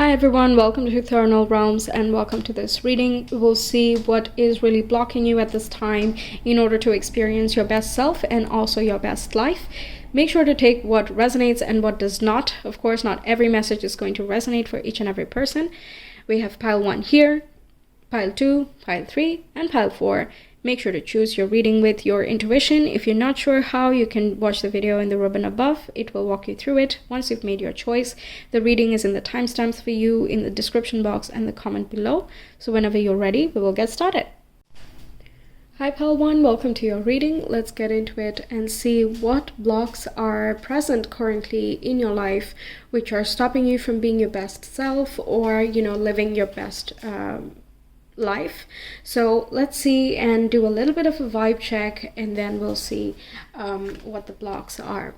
Hi everyone, welcome to Ethernal Realms and welcome to this reading. We'll see what is really blocking you at this time in order to experience your best self and also your best life. Make sure to take what resonates and what does not. Of course, not every message is going to resonate for each and every person. We have pile 1 here, pile 2, pile 3, and pile 4. Make sure to choose your reading with your intuition. If you're not sure how, you can watch the video in the ribbon above. It will walk you through it once you've made your choice. The reading is in the timestamps for you in the description box and the comment below. So whenever you're ready, we will get started. Hi pile 1, welcome to your reading. Let's get into it and see what blocks are present currently in your life which are stopping you from being your best self or, living your best life. So let's see and do a little bit of a vibe check and then we'll see what the blocks are.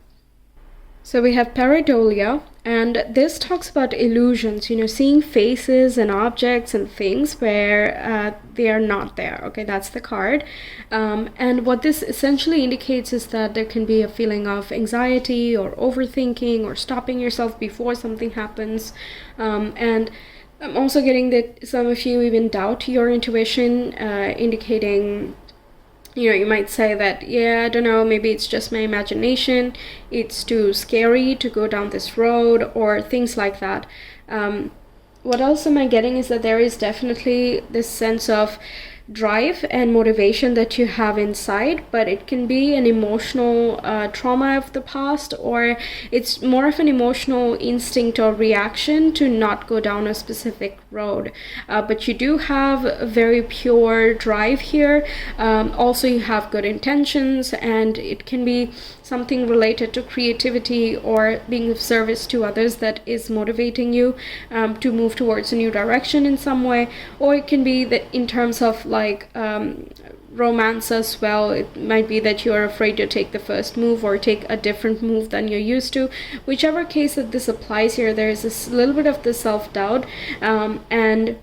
So we have pareidolia, and this talks about illusions, seeing faces and objects and things where they are not there. Okay, that's the card. And what this essentially indicates is that there can be a feeling of anxiety or overthinking or stopping yourself before something happens. And I'm also getting that some of you even doubt your intuition, indicating, you might say that, I don't know, maybe it's just my imagination, it's too scary to go down this road, or things like that. What else am I getting is that there is definitely this sense of drive and motivation that you have inside, but it can be an emotional trauma of the past, or it's more of an emotional instinct or reaction to not go down a specific road. But you do have a very pure drive here. Also, you have good intentions, and it can be something related to creativity or being of service to others that is motivating you to move towards a new direction in some way. Or it can be that in terms of romance as well. It might be that you're afraid to take the first move or take a different move than you're used to. Whichever case that this applies here, there's this little bit of the self-doubt and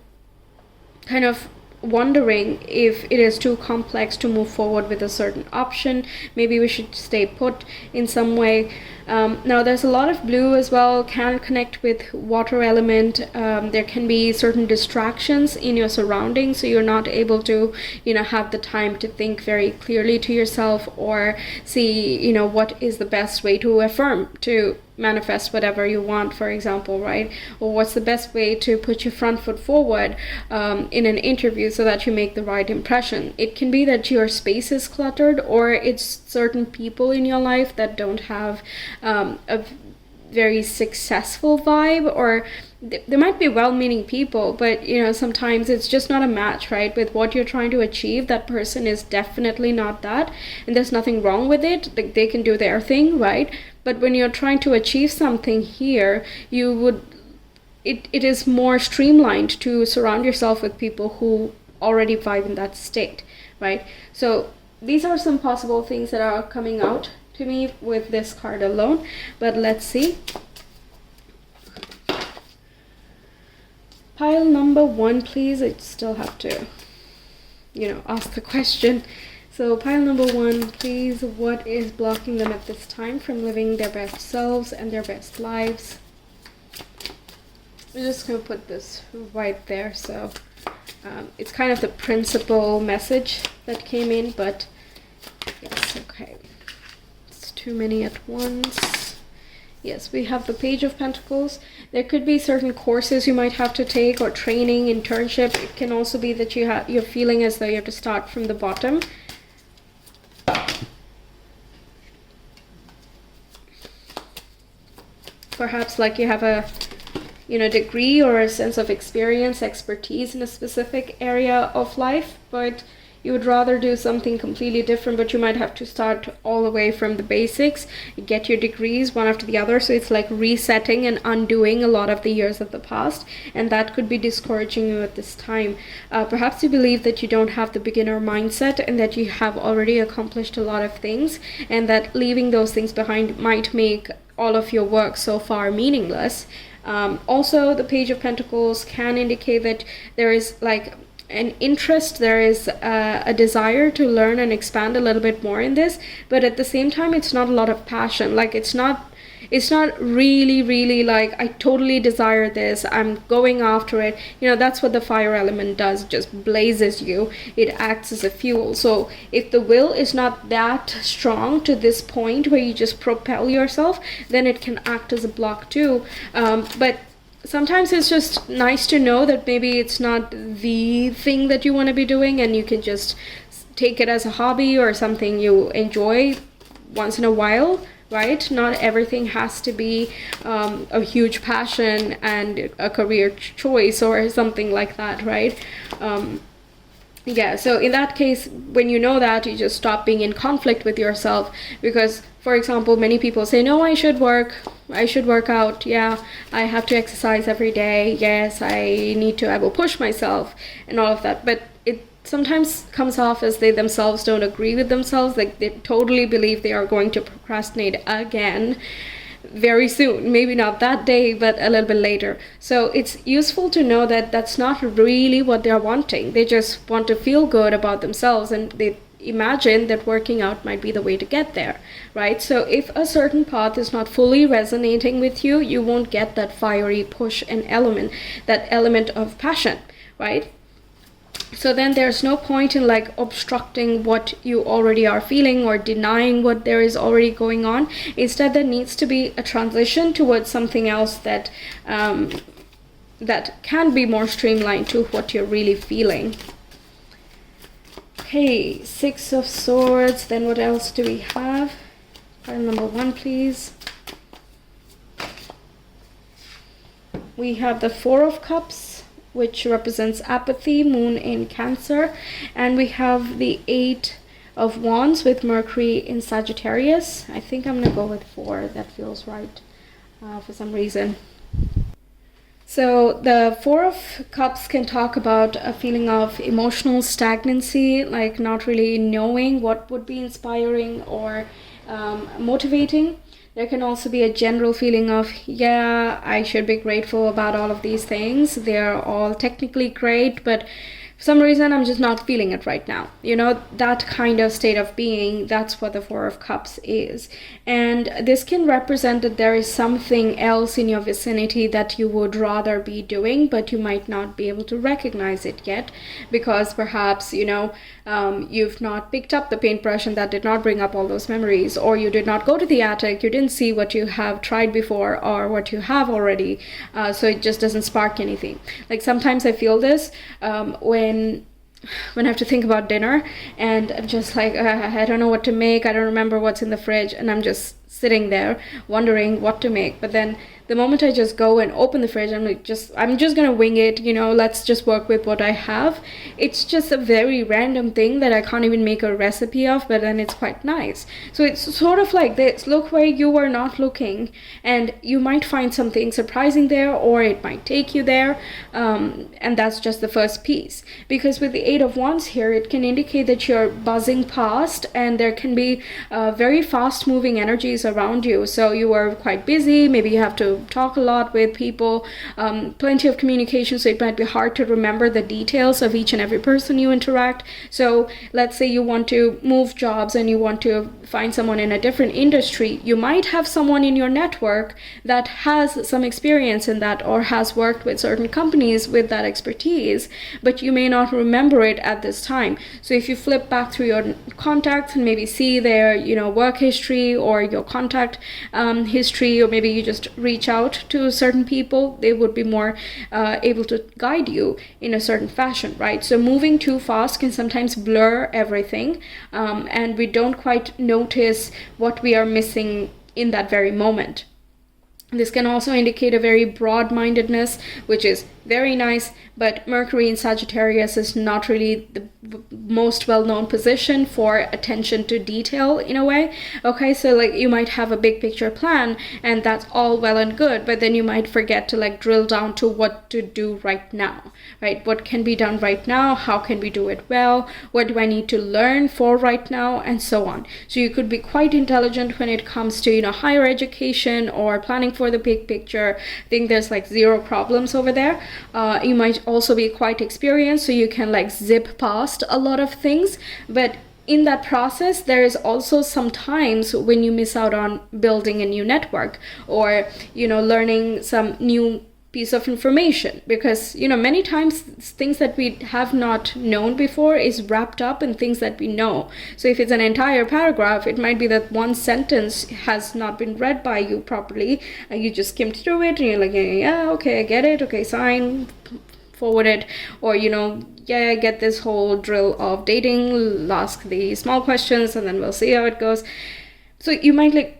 kind of wondering if it is too complex to move forward with a certain option. Maybe we should stay put in some way. Now there's a lot of blue as well, can connect with water element. There can be certain distractions in your surroundings, so you're not able to have the time to think very clearly to yourself or see what is the best way to affirm, to manifest whatever you want, for example, right? Or what's the best way to put your front foot forward in an interview so that you make the right impression. It can be that your space is cluttered, or it's certain people in your life that don't have a very successful vibe, or there might be well-meaning people, but sometimes it's just not a match, right? With what you're trying to achieve, that person is definitely not that, and there's nothing wrong with it. They can do their thing, right? But when you're trying to achieve something here, it is more streamlined to surround yourself with people who already vibe in that state, right? So these are some possible things that are coming out to me with this card alone, but let's see. Pile number 1, please. I still have to ask the question. So pile number 1, please, what is blocking them at this time from living their best selves and their best lives? I'm just going to put this right there, so it's kind of the principal message that came in, but yes, okay. It's too many at once. Yes, we have the Page of Pentacles. There could be certain courses you might have to take, or training, internship. It can also be that you're feeling as though you have to start from the bottom. Perhaps like you have a degree or a sense of experience, expertise in a specific area of life, but you would rather do something completely different, but you might have to start all the way from the basics, get your degrees one after the other. So it's like resetting and undoing a lot of the years of the past, and that could be discouraging you at this time. Perhaps you believe that you don't have the beginner mindset and that you have already accomplished a lot of things, and that leaving those things behind might make all of your work so far meaningless. Also, the Page of Pentacles can indicate that there is like an interest, there is a desire to learn and expand a little bit more in this, but at the same time it's not a lot of passion. Like it's not It's not really like, I totally desire this, I'm going after it. That's what the fire element does, just blazes you. It acts as a fuel. So if the will is not that strong to this point where you just propel yourself, then it can act as a block too. But sometimes it's just nice to know that maybe it's not the thing that you want to be doing, and you can just take it as a hobby or something you enjoy once in a while, right? Not everything has to be a huge passion and a career choice or something like that, right? Yeah, so in that case, when you know that, you just stop being in conflict with yourself. Because, for example, many people say, no, I should work out, yeah, I have to exercise every day, yes, I will push myself and all of that. But it sometimes comes off as they themselves don't agree with themselves, like they totally believe they are going to procrastinate again very soon, maybe not that day, but a little bit later. So it's useful to know that that's not really what they're wanting. They just want to feel good about themselves, and they imagine that working out might be the way to get there, right? So if a certain path is not fully resonating with you, you won't get that fiery push and that element of passion, right? So then there's no point in like obstructing what you already are feeling or denying what there is already going on. Instead, there needs to be a transition towards something else that that can be more streamlined to what you're really feeling. Okay, 6 of Swords. Then what else do we have? Pile number 1, please. We have the 4 of Cups, which represents apathy, moon in Cancer. And we have the 8 of Wands with Mercury in Sagittarius. I think I'm going to go with 4. That feels right for some reason. So the 4 of Cups can talk about a feeling of emotional stagnancy, like not really knowing what would be inspiring or motivating. There can also be a general feeling of, yeah, I should be grateful about all of these things. They're all technically great, but for some reason I'm just not feeling it right now. You know, that kind of state of being, that's what the 4 of Cups is. And this can represent that there is something else in your vicinity that you would rather be doing, but you might not be able to recognize it yet, because perhaps, you know, you've not picked up the paintbrush and that did not bring up all those memories, or you did not go to the attic, you didn't see what you have tried before or what you have already, so it just doesn't spark anything. Like sometimes I feel this when I have to think about dinner and I'm just like, I don't know what to make, I don't remember what's in the fridge, and I'm just sitting there wondering what to make. But then the moment I just go and open the fridge, I'm just gonna wing it, you know, let's just work with what I have. It's just a very random thing that I can't even make a recipe of, but then it's quite nice. So it's sort of like this: look where you were not looking, and you might find something surprising there, or it might take you there, and that's just the first piece. Because with the 8 of Wands here, it can indicate that you're buzzing past, and there can be very fast moving energies around you. So you are quite busy, maybe you have to talk a lot with people, plenty of communication, so it might be hard to remember the details of each and every person you interact. So let's say you want to move jobs and you want to find someone in a different industry. You might have someone in your network that has some experience in that, or has worked with certain companies with that expertise, but you may not remember it at this time. So if you flip back through your contacts and maybe see their, you know, work history or your contact history, or maybe you just reach out to certain people, they would be more able to guide you in a certain fashion, right? So moving too fast can sometimes blur everything, and we don't quite notice what we are missing in that very moment. This can also indicate a very broad-mindedness, which is very nice, but Mercury in Sagittarius is not really the most well-known position for attention to detail in a way. Okay, so like you might have a big picture plan and that's all well and good, but then you might forget to like drill down to what to do right now, right? What can be done right now? How can we do it well? What do I need to learn for right now? And so on. So you could be quite intelligent when it comes to, you know, higher education or planning for the big picture. I think there's like zero problems over there. You might also be quite experienced, so you can like zip past a lot of things, but in that process, there is also some times when you miss out on building a new network, or learning some new piece of information, because many times things that we have not known before is wrapped up in things that we know. So if it's an entire paragraph, it might be that one sentence has not been read by you properly, and you just skimmed through it and you're like, yeah, okay, I get it, okay, sign, forward it. Or I get this whole drill of dating, ask the small questions and then we'll see how it goes. So you might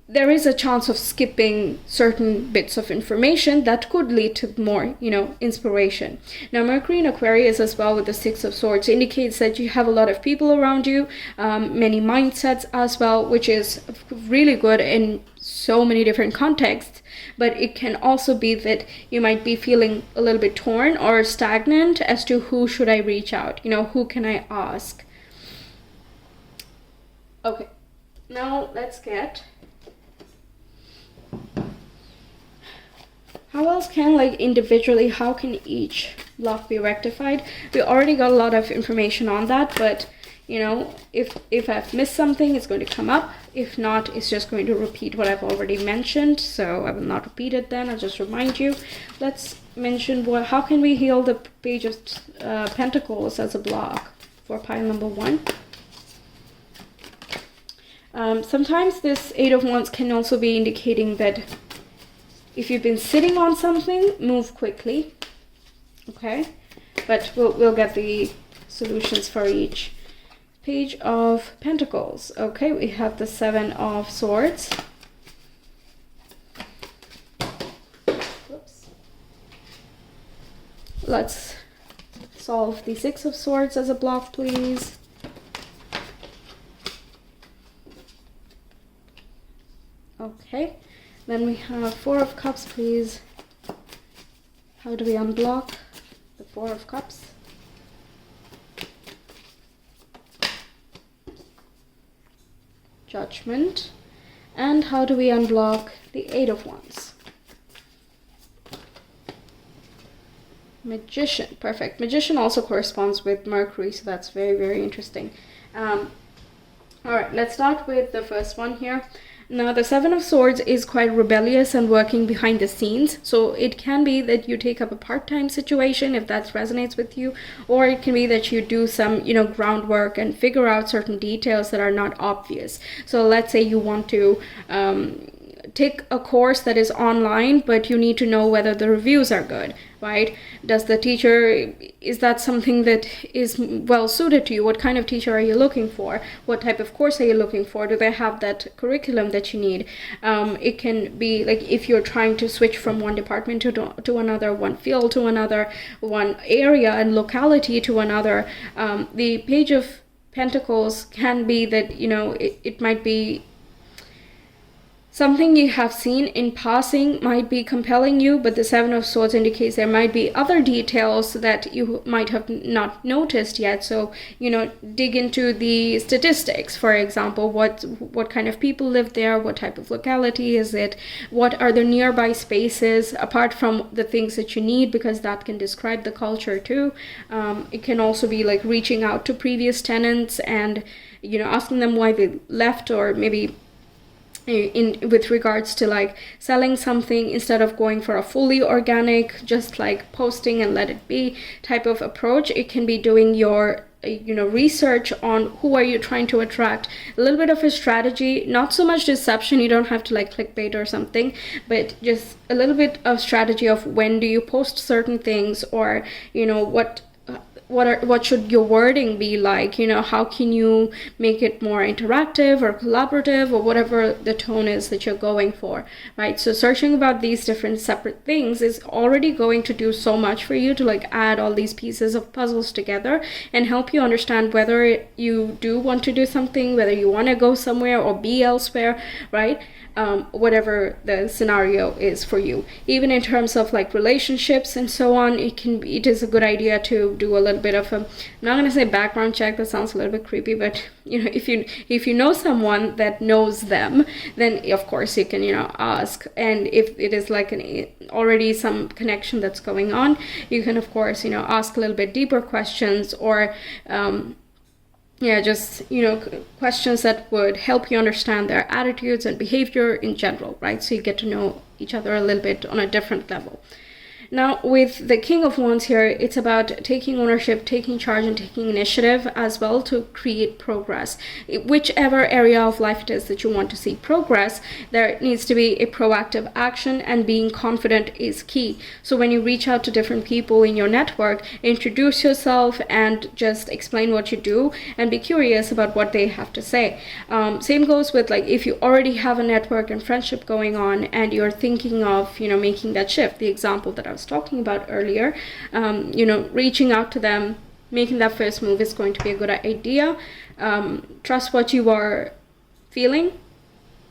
there is a chance of skipping certain bits of information that could lead to more, inspiration. Now, Mercury in Aquarius as well with the Six of Swords indicates that you have a lot of people around you, many mindsets as well, which is really good in so many different contexts. But it can also be that you might be feeling a little bit torn or stagnant as to who should I reach out, who can I ask? Okay, now let's get... how else can individually, how can each block be rectified? We already got a lot of information on that, but if I've missed something, it's going to come up. If not, it's just going to repeat what I've already mentioned, so I will not repeat it then. I'll just remind you. Let's mention how can we heal the Page of Pentacles as a block for pile number 1. Sometimes this Eight of Wands can also be indicating that if you've been sitting on something, move quickly. Okay, but we'll get the solutions for each. Page of Pentacles. Okay, we have the Seven of Swords. Whoops. Let's solve the Six of Swords as a block, please. Okay, then we have Four of Cups, please. How do we unblock the Four of Cups? Judgment. And how do we unblock the Eight of Wands? Magician. Perfect. Magician also corresponds with Mercury, so that's very, very interesting. All right, let's start with the first one here. Now, the Seven of Swords is quite rebellious and working behind the scenes. So it can be that you take up a part-time situation, if that resonates with you, or it can be that you do some, groundwork and figure out certain details that are not obvious. So let's say you want to take a course that is online, but you need to know whether the reviews are good, right? Does the teacher, is that something that is well suited to you? What kind of teacher are you looking for? What type of course are you looking for? Do they have that curriculum that you need? It can be like if you're trying to switch from one department to another, one field to another, one area and locality to another. The Page of Pentacles can be that, it might be something you have seen in passing might be compelling you, but the Seven of Swords indicates there might be other details that you might have not noticed yet. So, dig into the statistics, for example, what kind of people live there, what type of locality is it, what are the nearby spaces, apart from the things that you need, because that can describe the culture too. It can also be like reaching out to previous tenants and, asking them why they left, or maybe with regards to like selling something, instead of going for a fully organic, just like posting and let it be type of approach. It can be doing your research on who are you trying to attract, a little bit of a strategy, not so much deception, you don't have to like clickbait or something, but just a little bit of strategy of when do you post certain things, or what should your wording be like, how can you make it more interactive or collaborative, or whatever the tone is that you're going for, right? So searching about these different separate things is already going to do so much for you to like add all these pieces of puzzles together and help you understand whether you do want to do something, whether you want to go somewhere or be elsewhere, right? Whatever the scenario is for you. Even in terms of like relationships and so on, it is a good idea to do a little bit of I'm not going to say background check, that sounds a little bit creepy, but if you know someone that knows them, then of course you can ask. And if it is like already some connection that's going on, you can of course ask a little bit deeper questions, or yeah, just, questions that would help you understand their attitudes and behavior in general, right? So you get to know each other a little bit on a different level. Now, with the King of Wands here, it's about taking ownership, taking charge, and taking initiative as well to create progress. Whichever area of life it is that you want to see progress, there needs to be a proactive action, and being confident is key. So when you reach out to different people in your network, introduce yourself and just explain what you do and be curious about what they have to say. Same goes with, like, if you already have a network and friendship going on and you're thinking of, making that shift, the example that I was talking about earlier, reaching out to them, making that first move is going to be a good idea. Trust what you are feeling.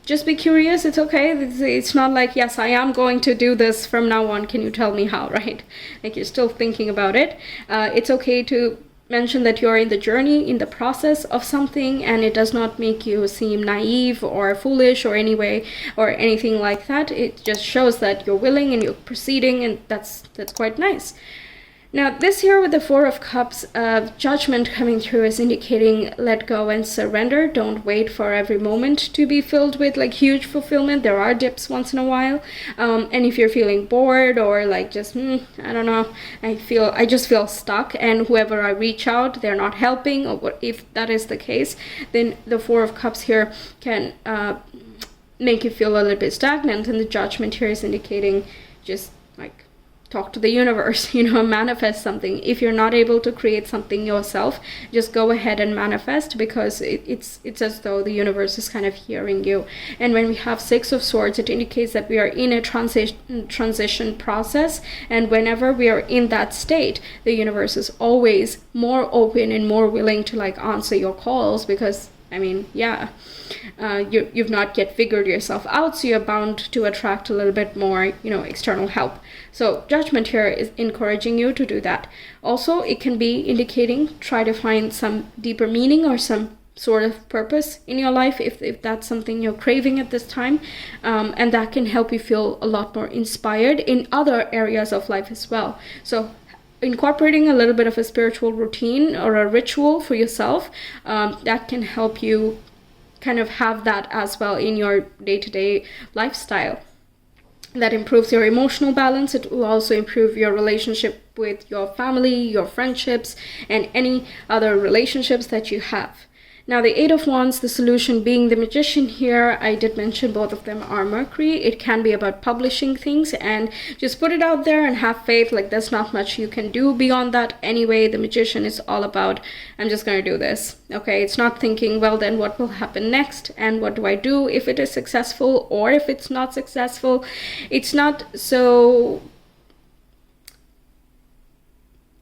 Just be curious. It's okay. It's not like, yes, I am going to do this from now on, can you tell me how, right? Like, you're still thinking about it. It's okay to mention that you're in the journey, in the process of something, and it does not make you seem naive or foolish or anyway or anything like that. It just shows that you're willing and you're proceeding, and that's quite nice. Now, this here with the Four of Cups, judgment coming through is indicating let go and surrender. Don't wait for every moment to be filled with like huge fulfillment. There are dips once in a while. And if you're feeling bored or like just, I don't know, I just feel stuck, and whoever I reach out, they're not helping, or what, if that is the case, then the Four of Cups here can make you feel a little bit stagnant. And the judgment here is indicating just like, talk to the universe, manifest something. If you're not able to create something yourself, just go ahead and manifest, because it's as though the universe is kind of hearing you. And when we have Six of Swords, it indicates that we are in a transition process, and whenever we are in that state, the universe is always more open and more willing to like answer your calls, because you've not yet figured yourself out, so you're bound to attract a little bit more, external help. So judgment here is encouraging you to do that. Also, it can be indicating try to find some deeper meaning or some sort of purpose in your life if that's something you're craving at this time, and that can help you feel a lot more inspired in other areas of life as well. So incorporating a little bit of a spiritual routine or a ritual for yourself, that can help you kind of have that as well in your day-to-day lifestyle. That improves your emotional balance. It will also improve your relationship with your family, your friendships, and any other relationships that you have. Now, the Eight of Wands, the solution being the Magician here. I did mention both of them are Mercury. It can be about publishing things and just put it out there and have faith. Like, there's not much you can do beyond that anyway. The Magician is all about, I'm just going to do this. Okay, it's not thinking, well, then what will happen next? And what do I do if it is successful or if it's not successful? It's not so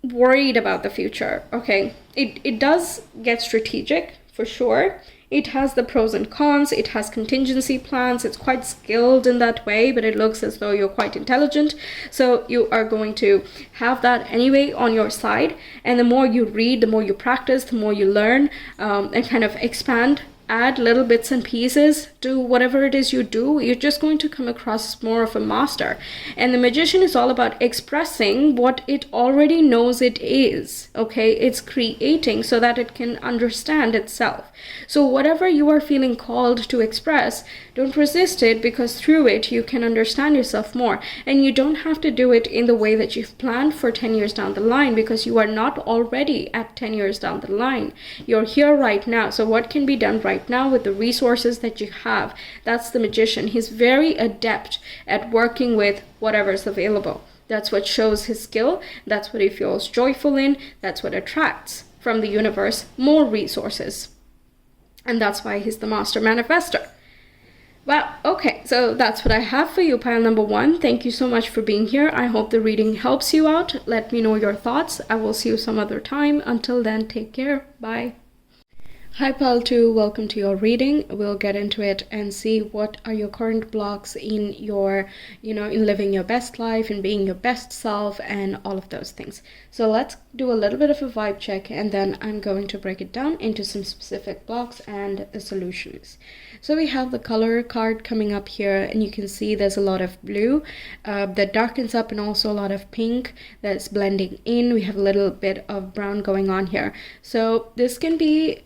worried about the future. Okay, it does get strategic for sure. It has the pros and cons. It has contingency plans. It's quite skilled in that way, but it looks as though you're quite intelligent. So you are going to have that anyway on your side. And the more you read, the more you practice, the more you learn, and kind of expand, add little bits and pieces to whatever it is you do, you're just going to come across more of a master. And the Magician is all about expressing what it already knows it is. Okay, it's creating so that it can understand itself. So whatever you are feeling called to express, don't resist it, because through it you can understand yourself more. And you don't have to do it in the way that you've planned for 10 years down the line, because you are not already at 10 years down the line. You're here right now. So what can be done right now with the resources that you have? That's the Magician. He's very adept at working with whatever's available. That's what shows his skill. That's what he feels joyful in. That's what attracts from the universe more resources. And that's why he's the master manifestor. Well, okay, so that's what I have for you, pile number one. Thank you so much for being here. I hope the reading helps you out. Let me know your thoughts. I will see you some other time. Until then, take care. Bye. Hi Pal 2, welcome to your reading. We'll get into it and see what are your current blocks in your, in living your best life and being your best self and all of those things. So let's do a little bit of a vibe check and then I'm going to break it down into some specific blocks and the solutions. So we have the color card coming up here and you can see there's a lot of blue that darkens up and also a lot of pink that's blending in. We have a little bit of brown going on here. So this can be,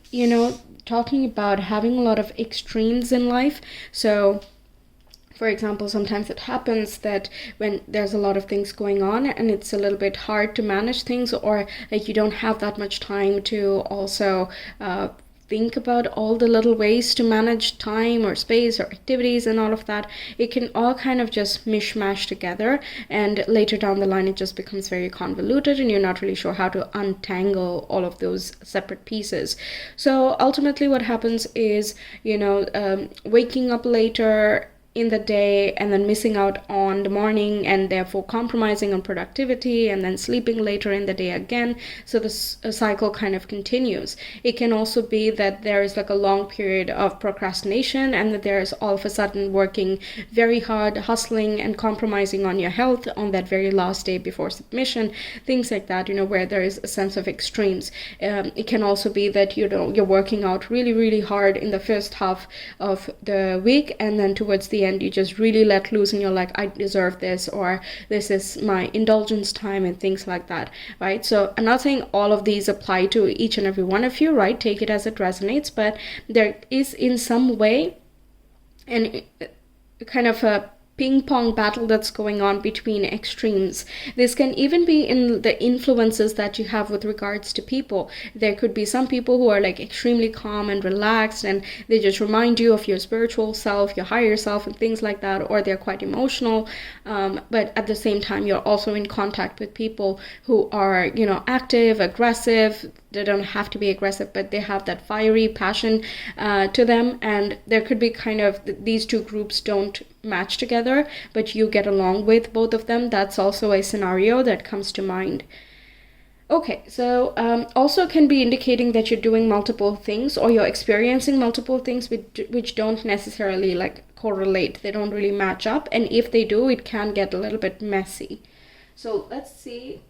talking about having a lot of extremes in life. So for example, sometimes it happens that when there's a lot of things going on and it's a little bit hard to manage things, or like you don't have that much time to also think about all the little ways to manage time or space or activities and all of that, it can all kind of just mishmash together, and later down the line it just becomes very convoluted and you're not really sure how to untangle all of those separate pieces. So ultimately what happens is, waking up later in the day and then missing out on the morning and therefore compromising on productivity, and then sleeping later in the day again. So this cycle kind of continues. It can also be that there is like a long period of procrastination and that there's all of a sudden working very hard, hustling and compromising on your health on that very last day before submission, things like that, where there is a sense of extremes. It can also be that you're working out really, really hard in the first half of the week, and then towards the end you just really let loose and you're like, I deserve this, or this is my indulgence time and things like that, right? So I'm not saying all of these apply to each and every one of you, right? Take it as it resonates, but there is in some way and kind of a ping pong battle that's going on between extremes. This can even be in the influences that you have with regards to people. There could be some people who are like extremely calm and relaxed and they just remind you of your spiritual self, your higher self and things like that, or they're quite emotional, but at the same time you're also in contact with people who are, active, aggressive. They don't have to be aggressive, but they have that fiery passion to them, and there could be kind of these two groups don't match together, but you get along with both of them. That's also a scenario that comes to mind. Okay, so also can be indicating that you're doing multiple things or you're experiencing multiple things which don't necessarily like correlate. They don't really match up, and if they do, it can get a little bit messy. So let's see.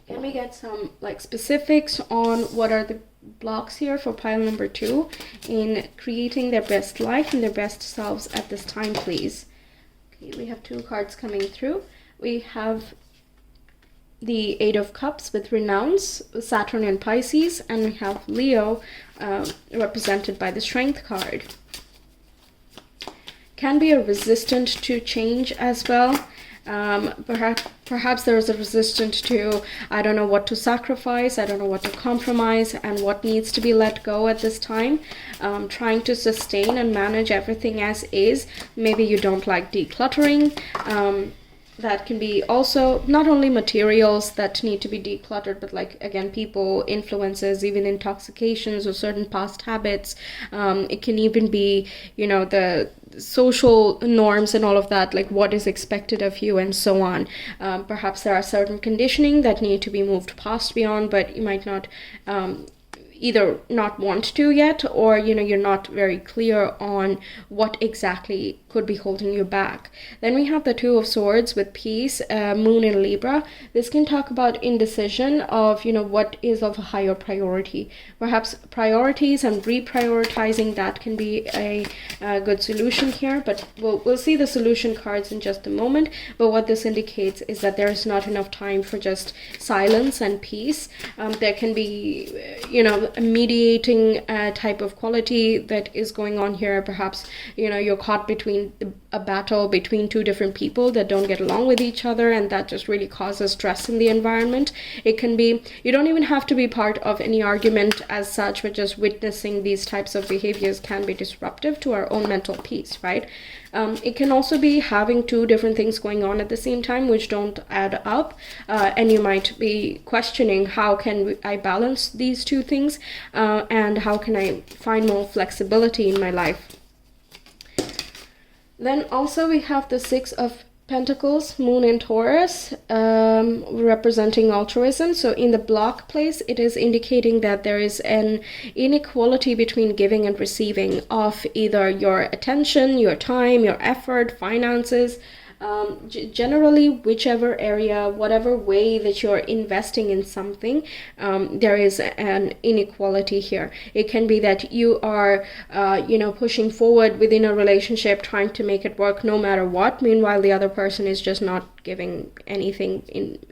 Can we get some like specifics on what are the blocks here for pile number 2 in creating their best life and their best selves at this time, please? Okay, we have 2 cards coming through. We have the 8 of Cups with renounce, Saturn and Pisces, and we have Leo represented by the Strength card. Can be a resistant to change as well. Perhaps there is a resistance to, I don't know what to sacrifice, I don't know what to compromise, and what needs to be let go at this time. Trying to sustain and manage everything as is. Maybe you don't like decluttering. That can be also not only materials that need to be decluttered, but like again, people, influences, even intoxications or certain past habits. It can even be, the social norms and all of that, like what is expected of you and so on. Perhaps there are certain conditioning that need to be moved past beyond, but you might not either not want to yet, or you're not very clear on what exactly could be holding you back. Then we have the 2 of Swords with peace, Moon in Libra. This can talk about indecision of what is of a higher priority. Perhaps priorities and reprioritizing, that can be a good solution here, but we'll see the solution cards in just a moment. But what this indicates is that there is not enough time for just silence and peace. There can be a mediating type of quality that is going on here. Perhaps you're caught between a battle between 2 different people that don't get along with each other, and that just really causes stress in the environment. It can be, you don't even have to be part of any argument as such, but just witnessing these types of behaviors can be disruptive to our own mental peace, right? It can also be having 2 different things going on at the same time which don't add up, and you might be questioning, how can I balance these 2 things, and how can I find more flexibility in my life? Then also we have the 6 of Pentacles, Moon in Taurus, representing altruism. So in the block place, it is indicating that there is an inequality between giving and receiving of either your attention, your time, your effort, finances. Generally, whichever area, whatever way that you're investing in something, there is an inequality here. It can be that you are pushing forward within a relationship, trying to make it work no matter what, meanwhile the other person is just not giving anything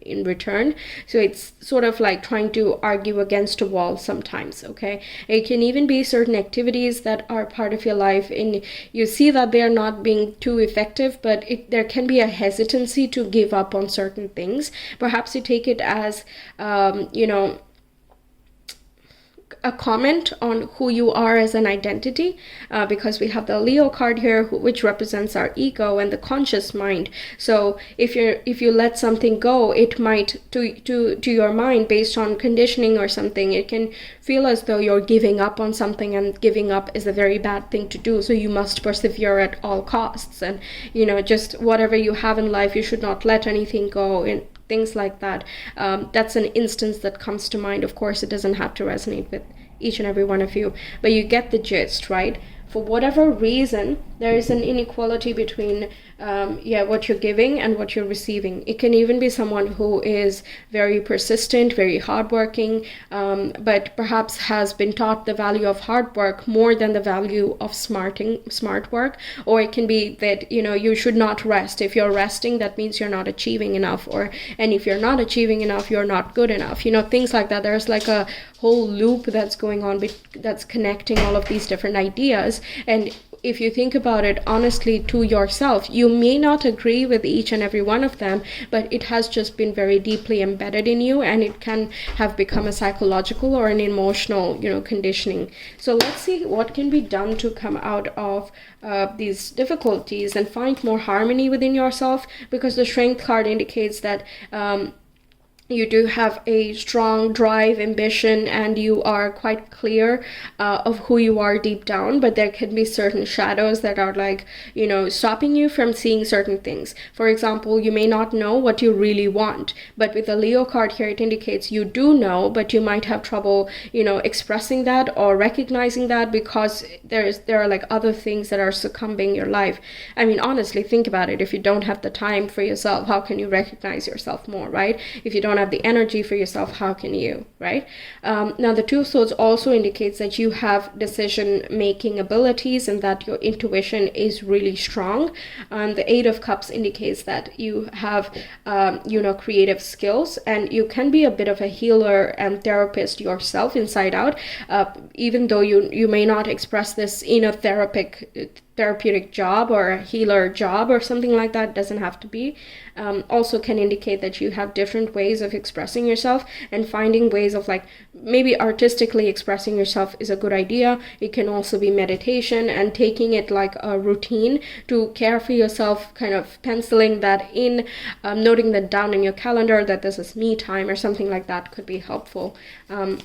in return. So it's sort of like trying to argue against a wall sometimes. Okay, it can even be certain activities that are part of your life and you see that they're not being too effective, but there can be a hesitancy to give up on certain things. Perhaps you take it as a comment on who you are as an identity, because we have the Leo card here, which represents our ego and the conscious mind. So if you let something go, it might to your mind, based on conditioning or something, it can feel as though you're giving up on something, and giving up is a very bad thing to do, so you must persevere at all costs, and just whatever you have in life, you should not let anything go, and things like that. That's an instance that comes to mind. Of course, it doesn't have to resonate with each and every one of you, but you get the gist, right? For whatever reason, there is an inequality between what you're giving and what you're receiving. It can even be someone who is very persistent, very hardworking, but perhaps has been taught the value of hard work more than the value of smart work. Or it can be that you should not rest. If you're resting, that means you're not achieving enough, and if you're not achieving enough, you're not good enough. Things like that. There's like a whole loop that's going on, that's connecting all of these different ideas. And if you think about it honestly to yourself, you may not agree with each and every one of them, but it has just been very deeply embedded in you, and it can have become a psychological or an emotional, conditioning. So let's see what can be done to come out of these difficulties and find more harmony within yourself, because the Strength card indicates that you do have a strong drive, ambition, and you are quite clear of who you are deep down, but there can be certain shadows that are like, stopping you from seeing certain things. For example, you may not know what you really want, but with the Leo card here, it indicates you do know, but you might have trouble, expressing that or recognizing that, because there are like other things that are succumbing your life. I mean, honestly, think about it. If you don't have the time for yourself, how can you recognize yourself more, right? If you don't have the energy for yourself, how can you, right? Now the Two of Swords also indicates that you have decision making abilities and that your intuition is really strong. The Eight of Cups indicates that you have creative skills, and you can be a bit of a healer and therapist yourself inside out, even though you may not express this in a therapeutic job or a healer job or something like that. It doesn't have to be. Also can indicate that you have different ways of expressing yourself, and finding ways of like maybe artistically expressing yourself is a good idea. It can also be meditation and taking it like a routine to care for yourself, kind of penciling that in, noting that down in your calendar that this is me time or something like that could be helpful. All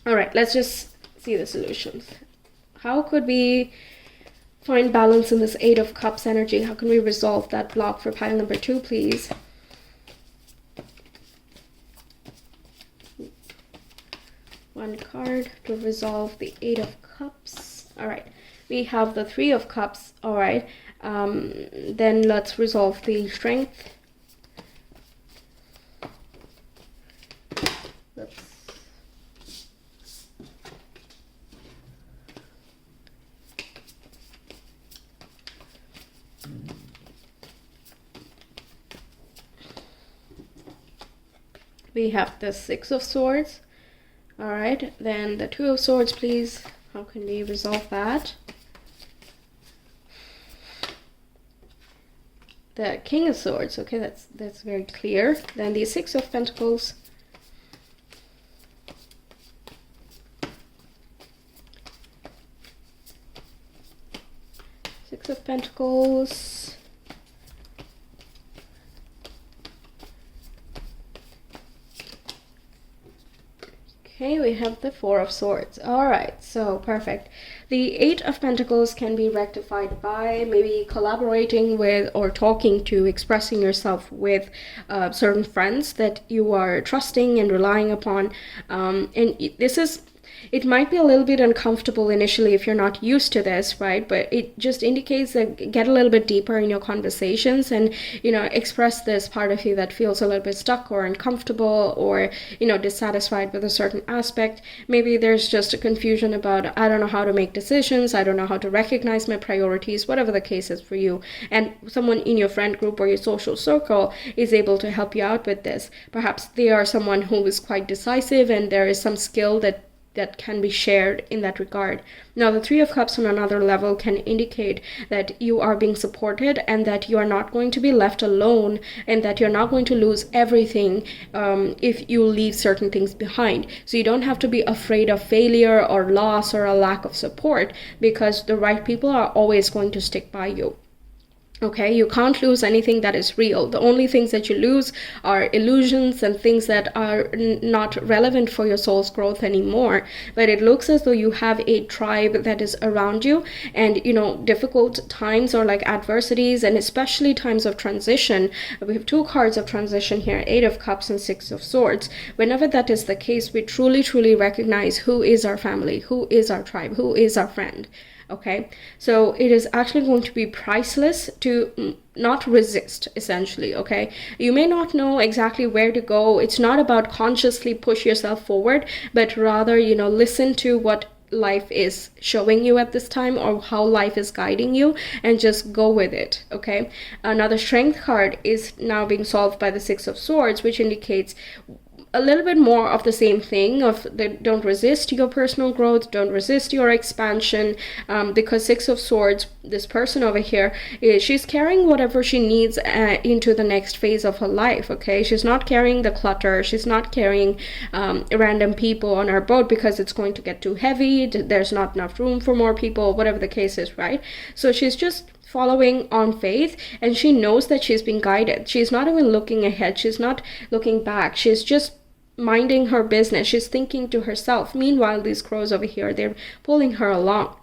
right, let's just see the solutions. How could we find balance in this Eight of Cups energy? How can we resolve that block for pile number 2, please? One card to resolve the Eight of Cups. All right, we have the Three of Cups. All right, then let's resolve the Strength. We have the Six of Swords. All right, then the Two of Swords, please. How can we resolve that? The King of Swords. Okay, that's very clear. Then the Six of Pentacles. Six of Pentacles. Okay, we have the Four of Swords. All right, so perfect. The Eight of Pentacles can be rectified by maybe collaborating with or talking to, expressing yourself with certain friends that you are trusting and relying upon. And it might be a little bit uncomfortable initially if you're not used to this, right? But it just indicates that get a little bit deeper in your conversations and, express this part of you that feels a little bit stuck or uncomfortable or, dissatisfied with a certain aspect. Maybe there's just a confusion about, I don't know how to make decisions. I don't know how to recognize my priorities, whatever the case is for you. And someone in your friend group or your social circle is able to help you out with this. Perhaps they are someone who is quite decisive and there is some skill that can be shared in that regard. Now, the Three of Cups on another level can indicate that you are being supported and that you are not going to be left alone and that you're not going to lose everything if you leave certain things behind. So you don't have to be afraid of failure or loss or a lack of support, because the right people are always going to stick by you. Okay, you can't lose anything that is real. The only things that you lose are illusions and things that are not relevant for your soul's growth anymore. But it looks as though you have a tribe that is around you, and difficult times or like adversities, and especially times of transition. We have two cards of transition here, Eight of Cups and Six of Swords. Whenever that is the case, we truly recognize who is our family, who is our tribe, who is our friend. Okay, so it is actually going to be priceless to not resist, essentially. Okay, you may not know exactly where to go. It's not about consciously push yourself forward, but rather, listen to what life is showing you at this time or how life is guiding you and just go with it. Okay, another Strength card is now being solved by the Six of Swords, which indicates a little bit more of the same thing of don't resist your personal growth, don't resist your expansion, because Six of Swords, this person over here, she's carrying whatever she needs into the next phase of her life. Okay, she's not carrying the clutter, she's not carrying random people on her boat because it's going to get too heavy, there's not enough room for more people, whatever the case is, right? So she's just following on faith, and she knows that she's being guided. She's not even looking ahead, she's not looking back, she's just minding her business. She's thinking to herself. Meanwhile, these crows over here, they're pulling her along.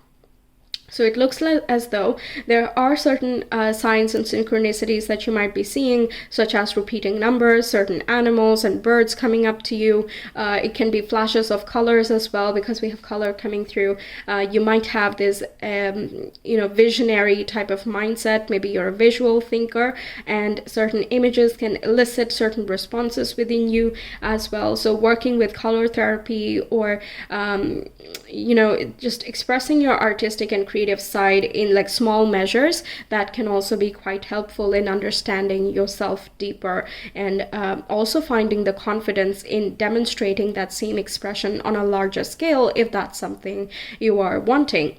So it looks as though there are certain signs and synchronicities that you might be seeing, such as repeating numbers, certain animals and birds coming up to you. It can be flashes of colors as well, because we have color coming through. You might have this, visionary type of mindset. Maybe you're a visual thinker, and certain images can elicit certain responses within you as well. So working with color therapy or, just expressing your artistic and creative side in like small measures, that can also be quite helpful in understanding yourself deeper, and also finding the confidence in demonstrating that same expression on a larger scale if that's something you are wanting.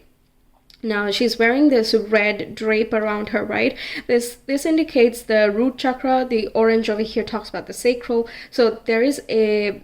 Now she's wearing this red drape around her, right? This indicates the root chakra. The orange over here talks about the sacral. So there is a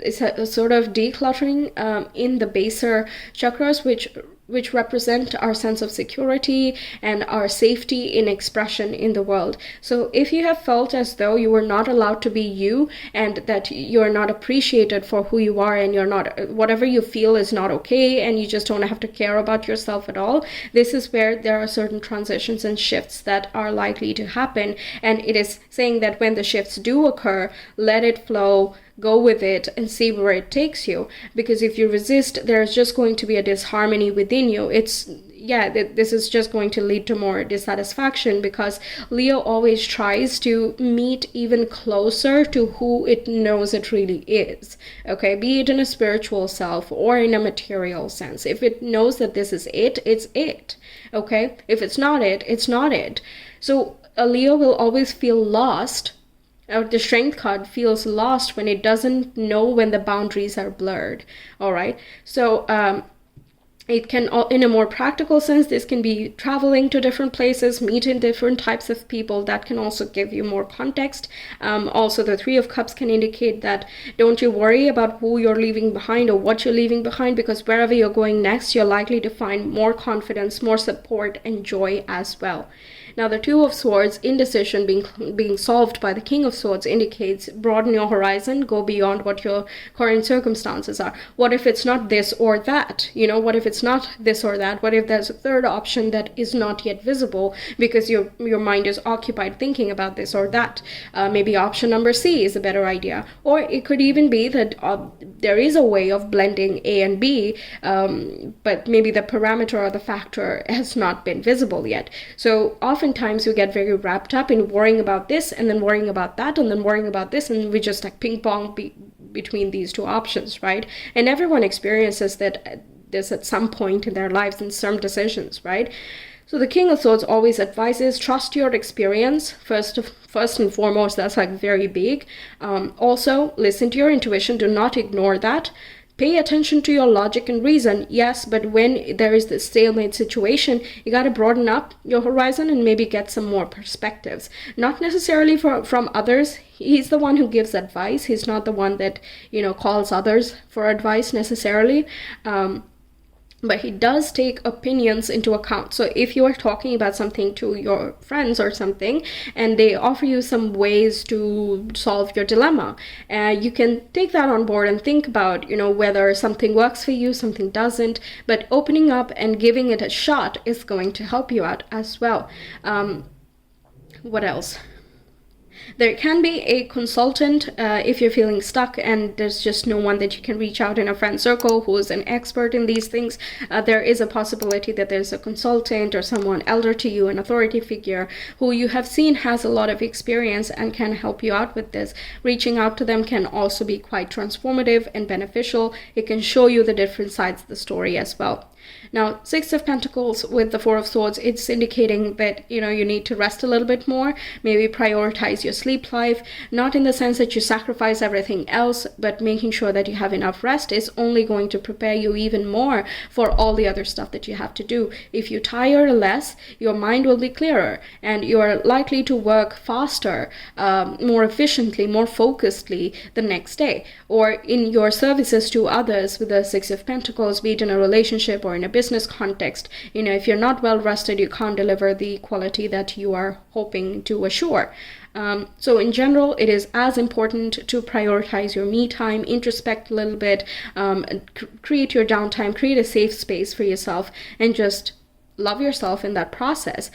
sort of decluttering in the baser chakras, which represent our sense of security and our safety in expression in the world. So if you have felt as though you were not allowed to be you, and that you're not appreciated for who you are, and you're not, whatever you feel is not okay, and you just don't have to care about yourself at all, this is where there are certain transitions and shifts that are likely to happen. And it is saying that when the shifts do occur, let it flow, go with it, and see where it takes you. Because if you resist, there's just going to be a disharmony within you. This is just going to lead to more dissatisfaction, because Leo always tries to meet even closer to who it knows it really is. Okay, be it in a spiritual self or in a material sense. If it knows that this is it, it's it. Okay, if it's not it, it's not it. So a Leo will always feel lost. The Strength card feels lost when it doesn't know when the boundaries are blurred. All right, so it can, in a more practical sense, this can be traveling to different places, meeting different types of people. That can also give you more context. Also, the Three of Cups can indicate that don't you worry about who you're leaving behind or what you're leaving behind, because wherever you're going next, you're likely to find more confidence, more support, and joy as well. Now the Two of Swords, indecision being solved by the King of Swords, indicates broaden your horizon, go beyond what your current circumstances are. What if it's not this or that? What if it's not this or that? What if there's a third option that is not yet visible because your mind is occupied thinking about this or that? Maybe option number C is a better idea. Or it could even be that there is a way of blending A and B, but maybe the parameter or the factor has not been visible yet. So oftentimes we get very wrapped up in worrying about this and then worrying about that and then worrying about this, and we just like ping pong between these two options, right? And everyone experiences this at some point in their lives in some decisions, right? So the King of Swords always advises trust your experience first and foremost. That's like very big. Also, listen to your intuition. Do not ignore that. Pay attention to your logic and reason, yes, but when there is this stalemate situation, you got to broaden up your horizon and maybe get some more perspectives. Not necessarily from others. He's the one who gives advice. He's not the one that, calls others for advice necessarily. But he does take opinions into account. So if you are talking about something to your friends or something, and they offer you some ways to solve your dilemma, you can take that on board and think about, whether something works for you, something doesn't. But opening up and giving it a shot is going to help you out as well. What else? There can be a consultant if you're feeling stuck and there's just no one that you can reach out in a friend circle who is an expert in these things. There is a possibility that there's a consultant or someone elder to you, an authority figure who you have seen has a lot of experience and can help you out with this. Reaching out to them can also be quite transformative and beneficial. It can show you the different sides of the story as well. Now, Six of Pentacles with the Four of Swords, it's indicating that, you need to rest a little bit more, maybe prioritize your sleep life, not in the sense that you sacrifice everything else, but making sure that you have enough rest is only going to prepare you even more for all the other stuff that you have to do. If you tire less, your mind will be clearer and you are likely to work faster, more efficiently, more focusedly the next day. Or in your services to others with the Six of Pentacles, be it in a relationship or in a business context, if you're not well rested, you can't deliver the quality that you are hoping to assure. So in general, it is as important to prioritize your me time, introspect a little bit, create your downtime, create a safe space for yourself, and just love yourself in that process,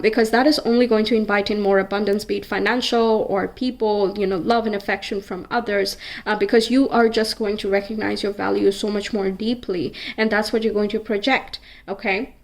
because that is only going to invite in more abundance, be it financial or people, love and affection from others, because you are just going to recognize your value so much more deeply, and that's what you're going to project, okay?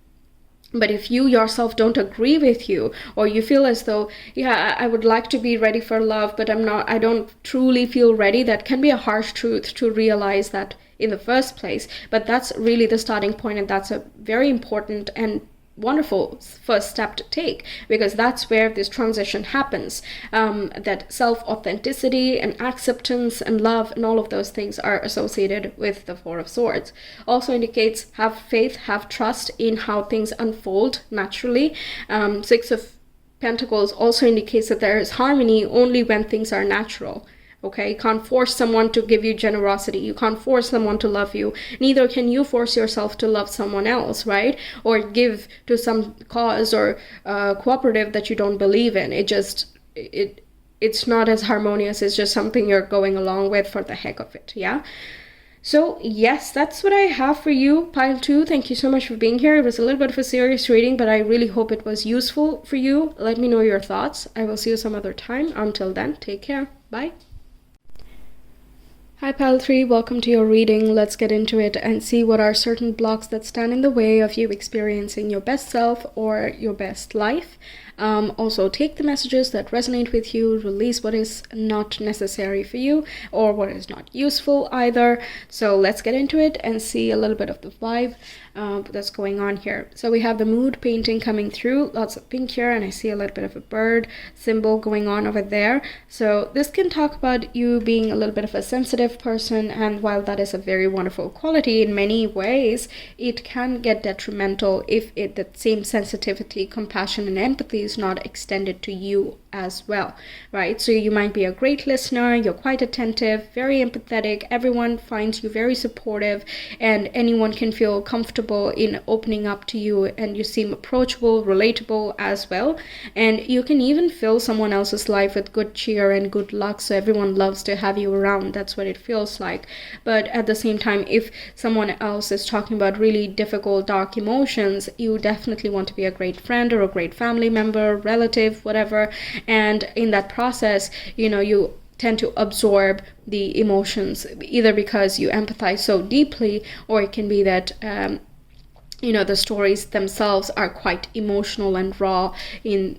But if you yourself don't agree with you, or you feel as though, I would like to be ready for love, but I don't truly feel ready, that can be a harsh truth to realize that in the first place. But that's really the starting point, and that's a very important and wonderful first step to take, because that's where this transition happens. That self-authenticity and acceptance and love and all of those things are associated with the Four of Swords. Also indicates have faith, have trust in how things unfold naturally. Six of Pentacles also indicates that there is harmony only when things are natural. Okay, you can't force someone to give you generosity. You can't force someone to love you. Neither can you force yourself to love someone else, right? Or give to some cause or cooperative that you don't believe in. It's not as harmonious. It's just something you're going along with for the heck of it, yeah? So yes, that's what I have for you, Pile 2. Thank you so much for being here. It was a little bit of a serious reading, but I really hope it was useful for you. Let me know your thoughts. I will see you some other time. Until then, take care. Bye. Hi Pile 3, welcome to your reading. Let's get into it and see what are certain blocks that stand in the way of you experiencing your best self or your best life. Also, take the messages that resonate with you, release what is not necessary for you or what is not useful either. So let's get into it and see a little bit of the vibe that's going on here. So we have the mood painting coming through, lots of pink here, and I see a little bit of a bird symbol going on over there. So this can talk about you being a little bit of a sensitive sensitive person, and while that is a very wonderful quality in many ways, it can get detrimental if that same sensitivity, compassion, and empathy is not extended to you as well, right? So you might be a great listener, you're quite attentive, very empathetic, everyone finds you very supportive, and anyone can feel comfortable in opening up to you, and you seem approachable, relatable as well, and you can even fill someone else's life with good cheer and good luck, so everyone loves to have you around. That's what it feels like. But at the same time, if someone else is talking about really difficult, dark emotions, you definitely want to be a great friend or a great family member, relative, whatever, and in that process, you tend to absorb the emotions, either because you empathize so deeply, or it can be that the stories themselves are quite emotional and raw in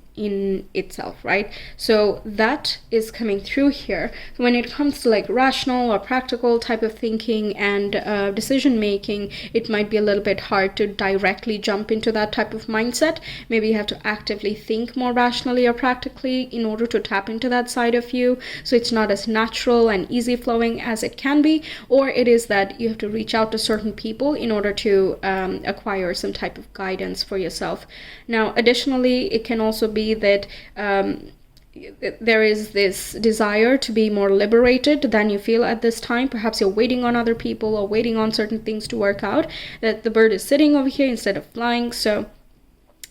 itself, right? So that is coming through here. When it comes to like rational or practical type of thinking and decision making, it might be a little bit hard to directly jump into that type of mindset. Maybe you have to actively think more rationally or practically in order to tap into that side of you, so it's not as natural and easy flowing as it can be. Or it is that you have to reach out to certain people in order to acquire some type of guidance for yourself. Now additionally, it can also be that there is this desire to be more liberated than you feel at this time. Perhaps you're waiting on other people or waiting on certain things to work out, that the bird is sitting over here instead of flying. So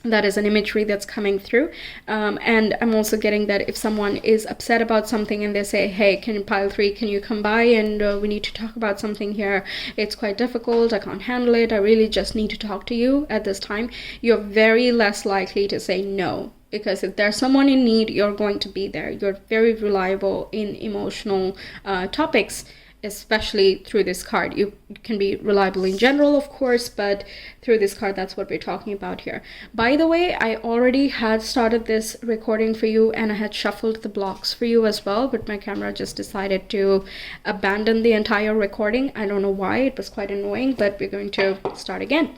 that is an imagery that's coming through. And I'm also getting that if someone is upset about something and they say, hey, pile 3, can you come by and we need to talk about something here. It's quite difficult. I can't handle it. I really just need to talk to you at this time. You're very less likely to say no. Because if there's someone in need, you're going to be there. You're very reliable in emotional topics, especially through this card. You can be reliable in general, of course, but through this card, that's what we're talking about here. By the way, I already had started this recording for you, and I had shuffled the blocks for you as well, but my camera just decided to abandon the entire recording. I don't know why. It was quite annoying, but we're going to start again.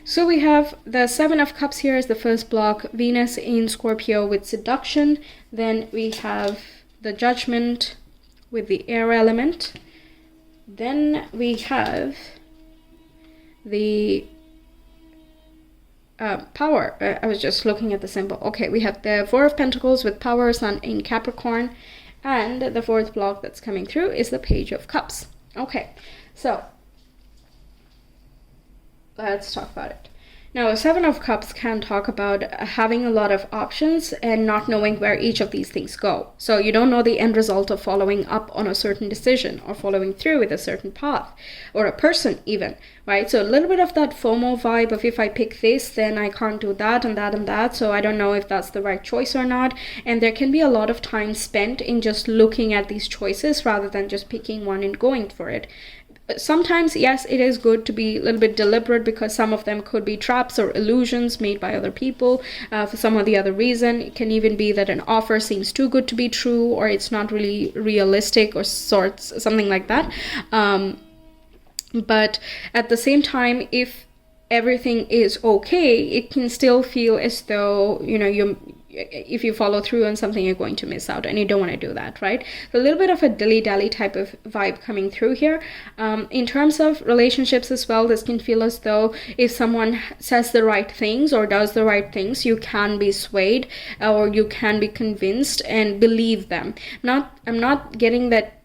So we have the 7 of Cups here as the first block, Venus in Scorpio with seduction. Then we have the Judgment with the air element. Then we have the power. I was just looking at the symbol. Okay, we have the 4 of Pentacles with power, Sun in Capricorn. And the 4th block that's coming through is the Page of Cups. Okay, so let's talk about it. Now, the 7 of Cups can talk about having a lot of options and not knowing where each of these things go. So you don't know the end result of following up on a certain decision or following through with a certain path or a person even, right? So a little bit of that FOMO vibe of if I pick this, then I can't do that and that and that. So I don't know if that's the right choice or not. And there can be a lot of time spent in just looking at these choices rather than just picking one and going for it. Sometimes, yes, it is good to be a little bit deliberate because some of them could be traps or illusions made by other people for some or the other reason. It can even be that an offer seems too good to be true, or it's not really realistic or something like that. But at the same time, if everything is okay, it can still feel as though, if you follow through on something, you're going to miss out, and you don't want to do that, right? So a little bit of a dilly-dally type of vibe coming through here. In terms of relationships as well, this can feel as though if someone says the right things or does the right things, you can be swayed or you can be convinced and believe them. I'm not getting that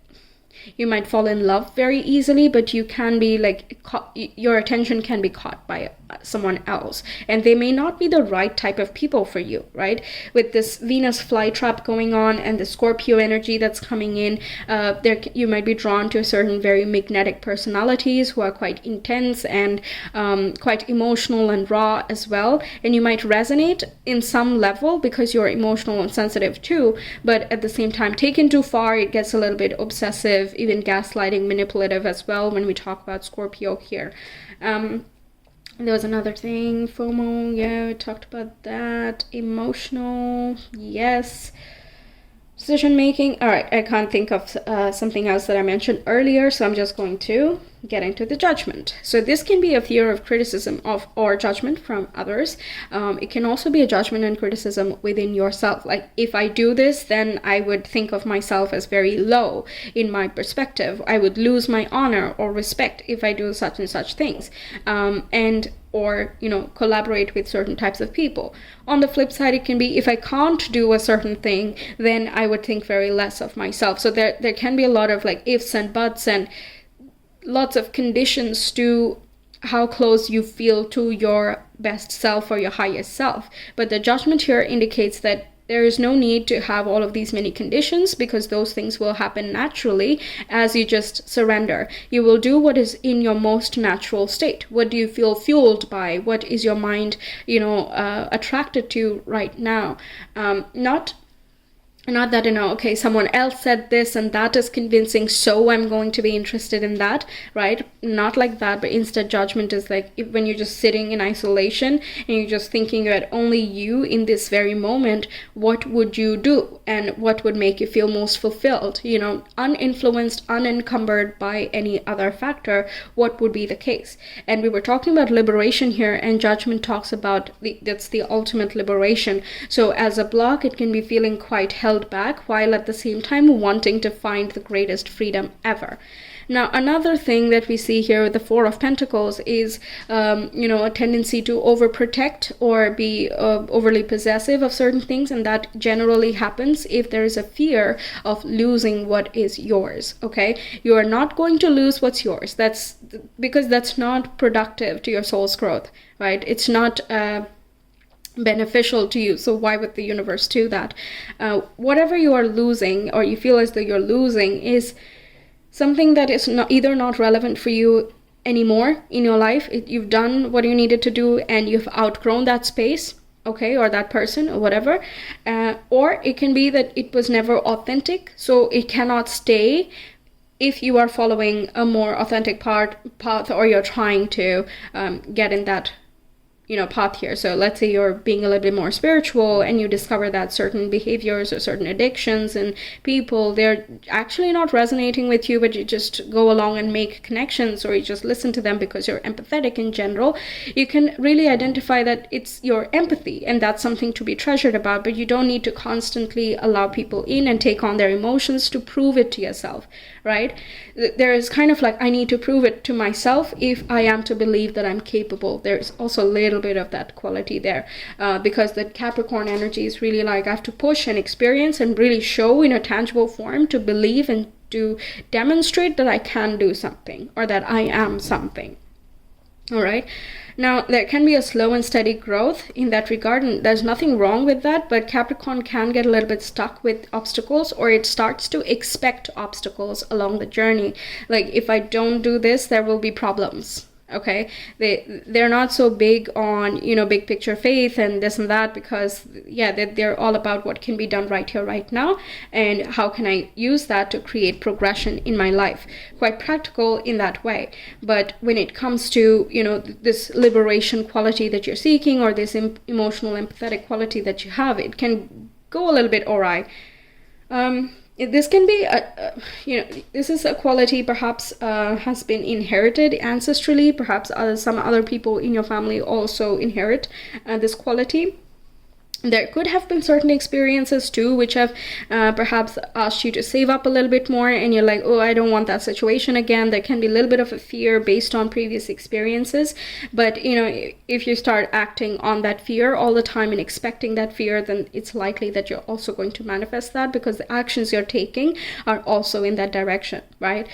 you might fall in love very easily, but you can be your attention can be caught by someone else, and they may not be the right type of people for you, right? With this Venus flytrap going on and the Scorpio energy that's coming in, you might be drawn to a certain very magnetic personalities who are quite intense and quite emotional and raw as well, and you might resonate in some level because you're emotional and sensitive too, but at the same time, taken too far, it gets a little bit obsessive, even gaslighting, manipulative as well when we talk about Scorpio here. There was another thing, FOMO, yeah, we talked about that. Emotional, yes. Decision making, all right, I can't think of something else that I mentioned earlier, so I'm just going to get into the Judgment. So this can be a fear of criticism of or judgment from others. It can also be a judgment and criticism within yourself. Like, if I do this, then I would think of myself as very low in my perspective. I would lose my honor or respect if I do such and such things. Or collaborate with certain types of people. On the flip side, it can be, if I can't do a certain thing, then I would think very less of myself. So there can be a lot of like ifs and buts and lots of conditions to how close you feel to your best self or your highest self. But the Judgment here indicates that there is no need to have all of these many conditions, because those things will happen naturally as you just surrender. You will do what is in your most natural state. What do you feel fueled by? What is your mind, attracted to right now? Not that, okay, someone else said this and that is convincing, so I'm going to be interested in that, right? Not like that, but instead Judgment is like when you're just sitting in isolation and you're just thinking about only you in this very moment, what would you do and what would make you feel most fulfilled? Uninfluenced, unencumbered by any other factor, what would be the case? And we were talking about liberation here, and Judgment talks about that's the ultimate liberation. So as a block, it can be feeling quite held back, while at the same time wanting to find the greatest freedom ever. Now, another thing that we see here with the Four of Pentacles is, a tendency to overprotect or be overly possessive of certain things, and that generally happens if there is a fear of losing what is yours, okay? You are not going to lose what's yours. That's because that's not productive to your soul's growth, right? It's not beneficial to you, so why would the universe do that? Whatever you are losing, or you feel as though you're losing, is something that is not relevant for you anymore in your life. You've done what you needed to do and you've outgrown that space, okay, or that person or whatever. Or it can be that it was never authentic, so it cannot stay if you are following a more authentic path, or you're trying to get in that path here. So let's say you're being a little bit more spiritual and you discover that certain behaviors or certain addictions and people, they're actually not resonating with you, but you just go along and make connections, or you just listen to them because you're empathetic in general. You can really identify that it's your empathy, and that's something to be treasured about, but you don't need to constantly allow people in and take on their emotions to prove it to yourself, right? There is kind of like, I need to prove it to myself if I am to believe that I'm capable. There's also a little bit of that quality there, because the Capricorn energy is really like, I have to push and experience and really show in a tangible form to believe and to demonstrate that I can do something, or that I am something. All right. Now, there can be a slow and steady growth in that regard, and there's nothing wrong with that, but Capricorn can get a little bit stuck with obstacles, or it starts to expect obstacles along the journey. Like, if I don't do this, there will be problems. Okay, they're not so big on big picture faith and this and that, because they're all about what can be done right here, right now, and how can I use that to create progression in my life. Quite practical in that way. But when it comes to this liberation quality that you're seeking, or this emotional empathetic quality that you have, it can go a little bit awry. This can be this is a quality perhaps has been inherited ancestrally. Perhaps some other people in your family also inherit this quality. There could have been certain experiences too which have perhaps asked you to save up a little bit more, and you're like, oh, I don't want that situation again. There can be a little bit of a fear based on previous experiences, but if you start acting on that fear all the time and expecting that fear, then it's likely that you're also going to manifest that, because the actions you're taking are also in that direction, right?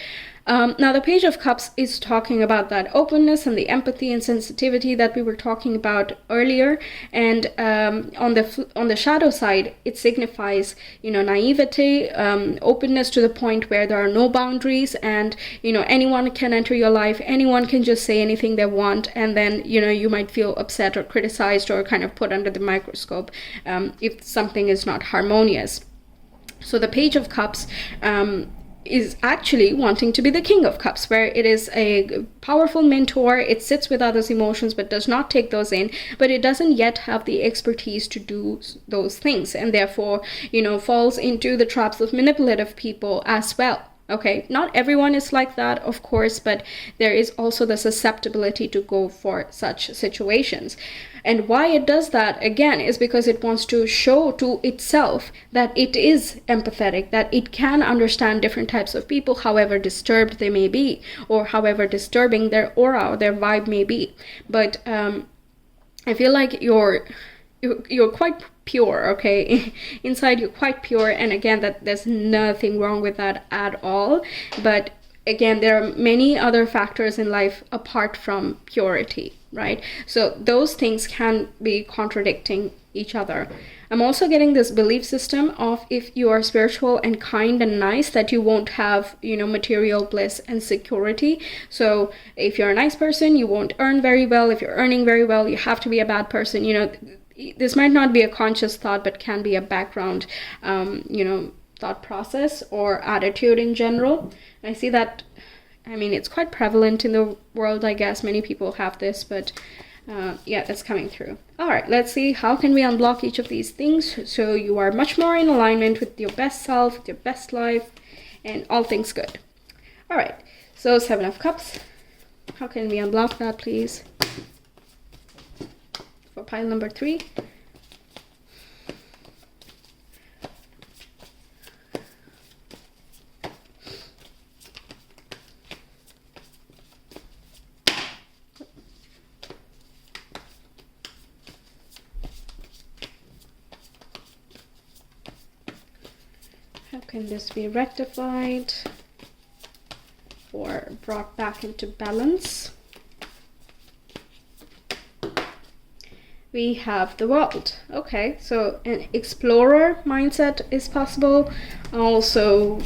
Now, the Page of Cups is talking about that openness and the empathy and sensitivity that we were talking about earlier. And on the shadow side, it signifies, naivety, openness to the point where there are no boundaries, and anyone can enter your life. Anyone can just say anything they want, and then you might feel upset or criticized or kind of put under the microscope if something is not harmonious. So the Page of Cups is actually wanting to be the King of Cups, where it is a powerful mentor. It sits with others' emotions but does not take those in, but it doesn't yet have the expertise to do those things, and therefore falls into the traps of manipulative people as well. Okay, not everyone is like that, of course, but there is also the susceptibility to go for such situations. And why it does that, again, is because it wants to show to itself that it is empathetic, that it can understand different types of people, however disturbed they may be, or however disturbing their aura or their vibe may be. But I feel like you're quite pure, okay? Inside you're quite pure, and again, that there's nothing wrong with that at all. But again, there are many other factors in life apart from purity, right? So those things can be contradicting each other. I'm also getting this belief system of, if you are spiritual and kind and nice, that you won't have, material bliss and security. So if you're a nice person, you won't earn very well. If you're earning very well, you have to be a bad person. This might not be a conscious thought, but can be a background, thought process or attitude in general. I see that, it's quite prevalent in the world, I guess. Many people have this, but yeah, that's coming through. All right, let's see, how can we unblock each of these things so you are much more in alignment with your best self, with your best life, and all things good. All right, so 7 of Cups. How can we unblock that, please? For pile number 3. How can this be rectified or brought back into balance? We have the World. Okay, so an explorer mindset is possible. Also,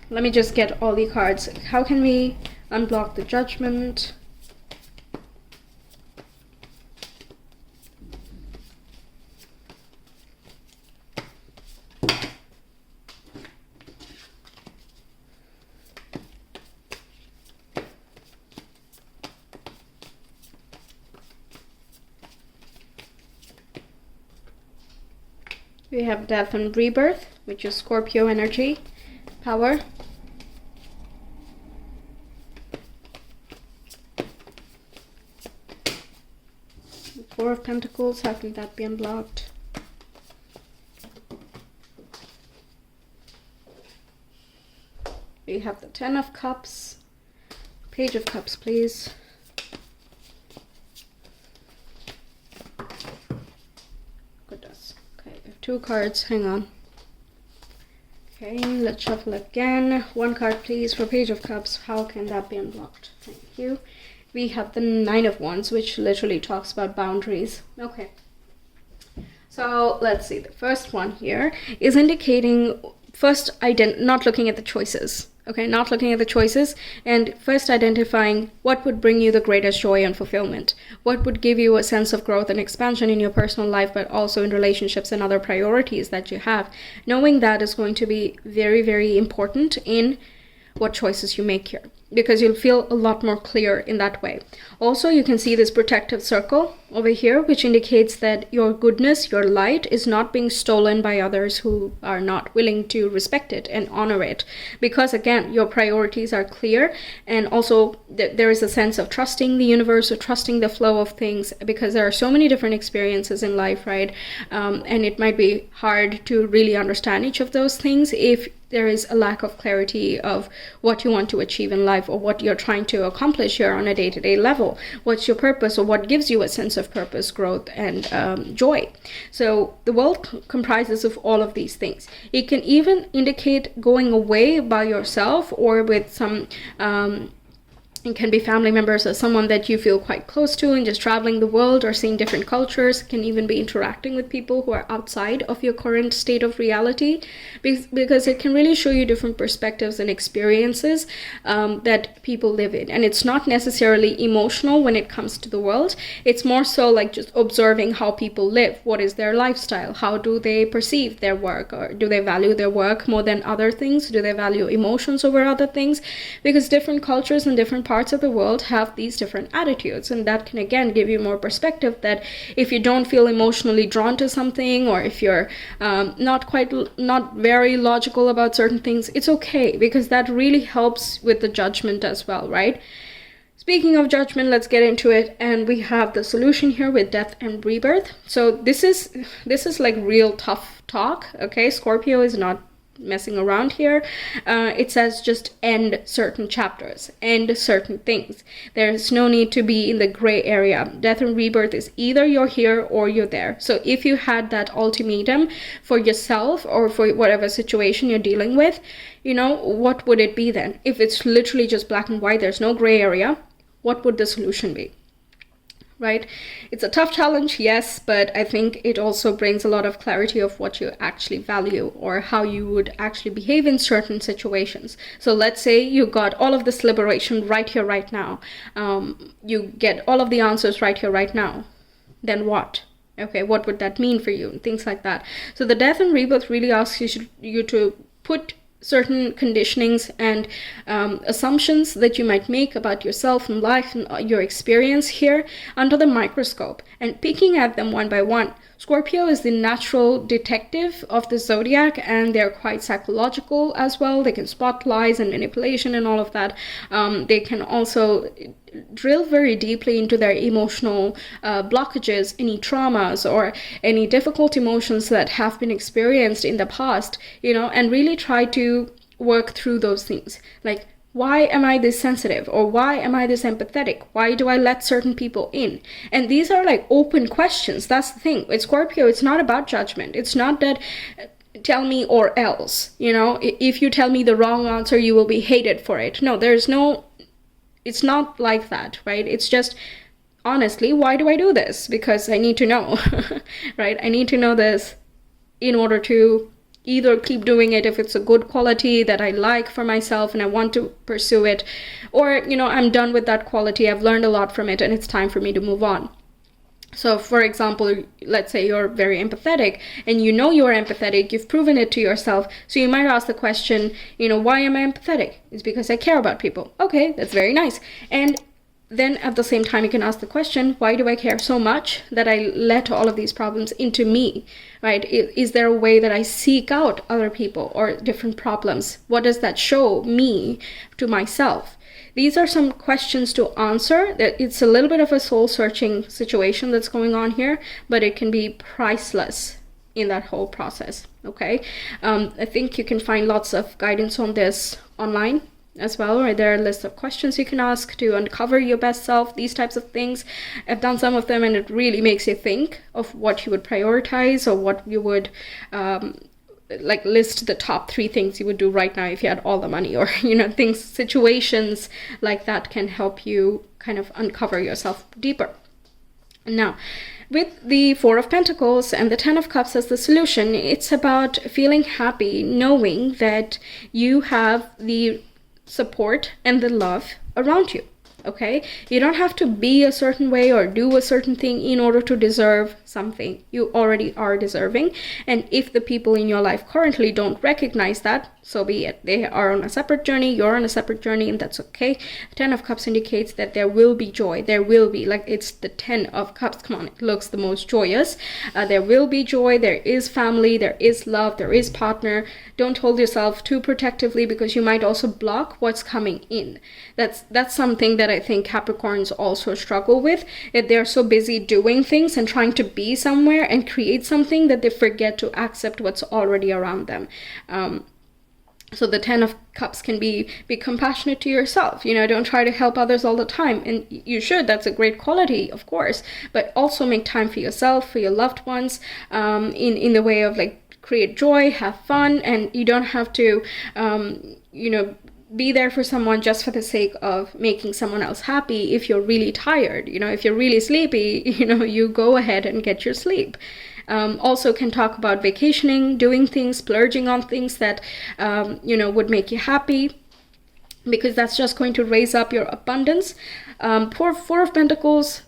let me just get all the cards. How can we unblock the Judgment? We have Death and Rebirth, which is Scorpio energy, power. Four of Pentacles, how can that be unblocked? We have the 10 of Cups, Page of Cups, please. Goodness. Okay, we have 2 cards, hang on. Okay, let's shuffle again. 1 card, please, for Page of Cups. How can that be unblocked? Thank you. We have the 9 of Wands, which literally talks about boundaries. Okay. So let's see. The first one here is indicating first not looking at the choices. Okay, not looking at the choices, and first identifying what would bring you the greatest joy and fulfillment. What would give you a sense of growth and expansion in your personal life, but also in relationships and other priorities that you have. Knowing that is going to be very, very important in what choices you make here, because you'll feel a lot more clear in that way. Also, you can see this protective circle over here, which indicates that your goodness, your light, is not being stolen by others who are not willing to respect it and honor it. Because again, your priorities are clear, and also there is a sense of trusting the universe or trusting the flow of things, because there are so many different experiences in life, right? And it might be hard to really understand each of those things if there is a lack of clarity of what you want to achieve in life, or what you're trying to accomplish here on a day-to-day level. What's your purpose, or what gives you a sense of purpose, growth, and joy. So the World comprises of all of these things. It can even indicate going away by yourself or with some it can be family members or someone that you feel quite close to, and just traveling the world or seeing different cultures. It can even be interacting with people who are outside of your current state of reality, because it can really show you different perspectives and experiences that people live in. And it's not necessarily emotional when it comes to the world. It's more so like just observing how people live. What is their lifestyle? How do they perceive their work? Or do they value their work more than other things? Do they value emotions over other things? Because different cultures and different parts of the world have these different attitudes, and that can again give you more perspective that if you don't feel emotionally drawn to something, or if you're not very logical about certain things, it's okay, because that really helps with the judgment as well, right? Speaking of judgment, let's get into it. And we have the solution here with death and rebirth. So this is like real tough talk, okay? Scorpio is not messing around here. It says just end certain chapters, end certain things. There's no need to be in the gray area. Death and rebirth is either you're here or you're there. So if you had that ultimatum for yourself or for whatever situation you're dealing with, you know, what would it be then? If it's literally just black and white, there's no gray area, what would the solution be? Right? It's a tough challenge, yes, but I think it also brings a lot of clarity of what you actually value or how you would actually behave in certain situations. So let's say you got all of this liberation right here, right now. You get all of the answers right here, right now. Then what? Okay, what would that mean for you? Things like that. So the death and rebirth really asks you to put certain conditionings and assumptions that you might make about yourself and life and your experience here under the microscope and picking at them one by one. Scorpio is the natural detective of the zodiac, and they're quite psychological as well. They can spot lies and manipulation and all of that. They can also drill very deeply into their emotional blockages, any traumas or any difficult emotions that have been experienced in the past, you know, and really try to work through those things. Like, why am I this sensitive? Or why am I this empathetic? Why do I let certain people in? And these are like open questions. That's the thing. With Scorpio, it's not about judgment. It's not that tell me or else, you know, if you tell me the wrong answer, you will be hated for it. No, it's not like that, right? It's just, honestly, why do I do this? Because I need to know, right? I need to know this in order to either keep doing it if it's a good quality that I like for myself and I want to pursue it, or, you know, I'm done with that quality, I've learned a lot from it and it's time for me to move on. So for example, let's say you're very empathetic and you know you're empathetic, you've proven it to yourself. So you might ask the question, you know, why am I empathetic? It's because I care about people. Okay, that's very nice. And then at the same time, you can ask the question, why do I care so much that I let all of these problems into me, right? Is there a way that I seek out other people or different problems? What does that show me to myself? These are some questions to answer. It's a little bit of a soul-searching situation that's going on here, but it can be priceless in that whole process, okay? I think you can find lots of guidance on this online as well, right? There are a list of questions you can ask to uncover your best self, these types of things. I've done some of them and it really makes you think of what you would prioritize or what you would like list the top 3 things you would do right now if you had all the money, or, you know, things, situations like that can help you kind of uncover yourself deeper. Now, with the 4 of Pentacles and the 10 of Cups as the solution, it's about feeling happy, knowing that you have the support and the love around you. Okay, you don't have to be a certain way or do a certain thing in order to deserve something. You already are deserving. And if the people in your life currently don't recognize that, so be it. They are on a separate journey, you're on a separate journey, and that's okay. 10 of Cups indicates that there will be joy. There will be, like, it's the 10 of Cups. Come on, it looks the most joyous. There will be joy. There is family. There is love. There is partner. Don't hold yourself too protectively, because you might also block what's coming in. That's something that I think Capricorns also struggle with. That they're so busy doing things and trying to be somewhere and create something that they forget to accept what's already around them. So the 10 of Cups can be compassionate to yourself. You know, don't try to help others all the time. And you should. That's a great quality, of course. But also make time for yourself, for your loved ones, in the way of, like, create joy, have fun. And you don't have to, you know, be there for someone just for the sake of making someone else happy. If you're really tired, you know, if you're really sleepy, you know, you go ahead and get your sleep. Also can talk about vacationing, doing things, splurging on things that, you know, would make you happy, because that's just going to raise up your abundance. 4 of Pentacles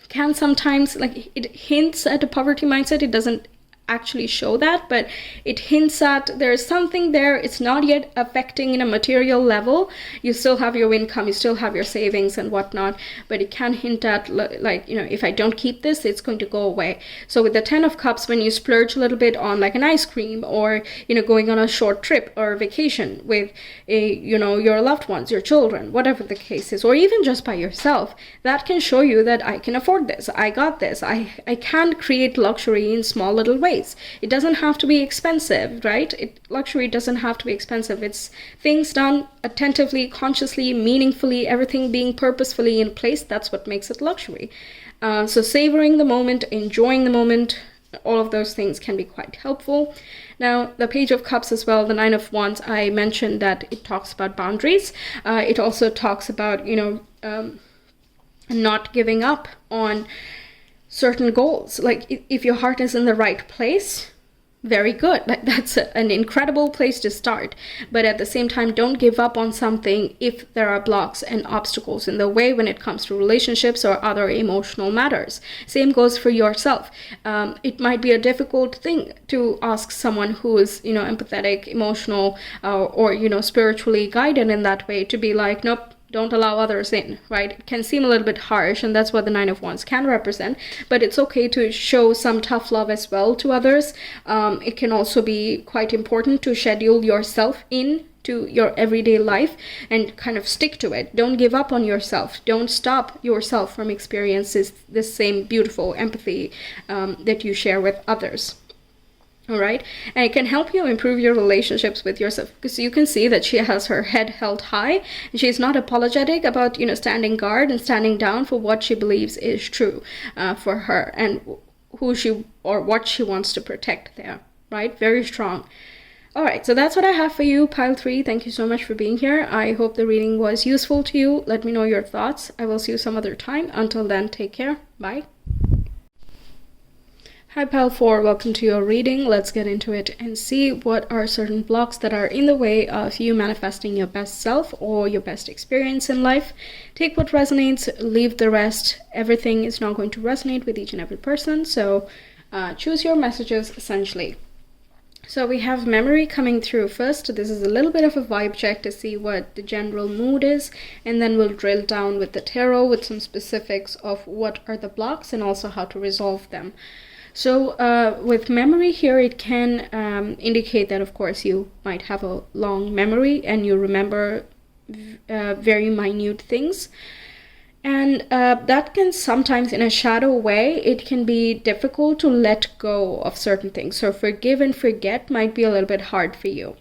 can sometimes, like, it hints at a poverty mindset. It doesn't actually show that, but it hints at there's something there. It's not yet affecting in a material level. You still have your income, you still have your savings and whatnot, but it can hint at, like, if I don't keep this, it's going to go away. So with the 10 of Cups, when you splurge a little bit on like an ice cream, or going on a short trip or vacation with your loved ones, your children, whatever the case is, or even just by yourself, that can show you that I can afford this, I got this, I can create luxury in small little ways. It doesn't have to be expensive, right? Luxury doesn't have to be expensive. It's things done attentively, consciously, meaningfully, everything being purposefully in place. That's what makes it luxury. So savoring the moment, enjoying the moment, all of those things can be quite helpful. Now, the Page of Cups as well, the Nine of Wands, I mentioned that it talks about boundaries. It also talks about, not giving up on certain goals. Like, if your heart is in the right place, very good. Like, that's an incredible place to start. But at the same time, don't give up on something if there are blocks and obstacles in the way when it comes to relationships or other emotional matters. Same goes for yourself. It might be a difficult thing to ask someone who is, empathetic, emotional, or spiritually guided in that way, to be like, nope, don't allow others in, right? It can seem a little bit harsh, and that's what the Nine of Wands can represent, but it's okay to show some tough love as well to others. It can also be quite important to schedule yourself in to your everyday life and kind of stick to it. Don't give up on yourself. Don't stop yourself from experiencing this same beautiful empathy that you share with others. All right, and it can help you improve your relationships with yourself, because you can see that she has her head held high, and she's not apologetic about standing guard and standing down for what she believes is true for her, and who she or what she wants to protect there, right? Very strong. All right, so that's what I have for you, Pile 3. Thank you so much for being here. I hope the reading was useful to you. Let me know your thoughts. I will see you some other time. Until then, take care. Bye. Hi Pile 4, welcome to your reading. Let's get into it and see what are certain blocks that are in the way of you manifesting your best self or your best experience in life. Take what resonates, leave the rest. Everything is not going to resonate with each and every person, so choose your messages essentially. So we have memory coming through first. This is a little bit of a vibe check to see what the general mood is, and then we'll drill down with the tarot with some specifics of what are the blocks and also how to resolve them. So with memory here, it can indicate that, of course, you might have a long memory and you remember very minute things. And that can sometimes, in a shadow way, it can be difficult to let go of certain things. So forgive and forget might be a little bit hard for you.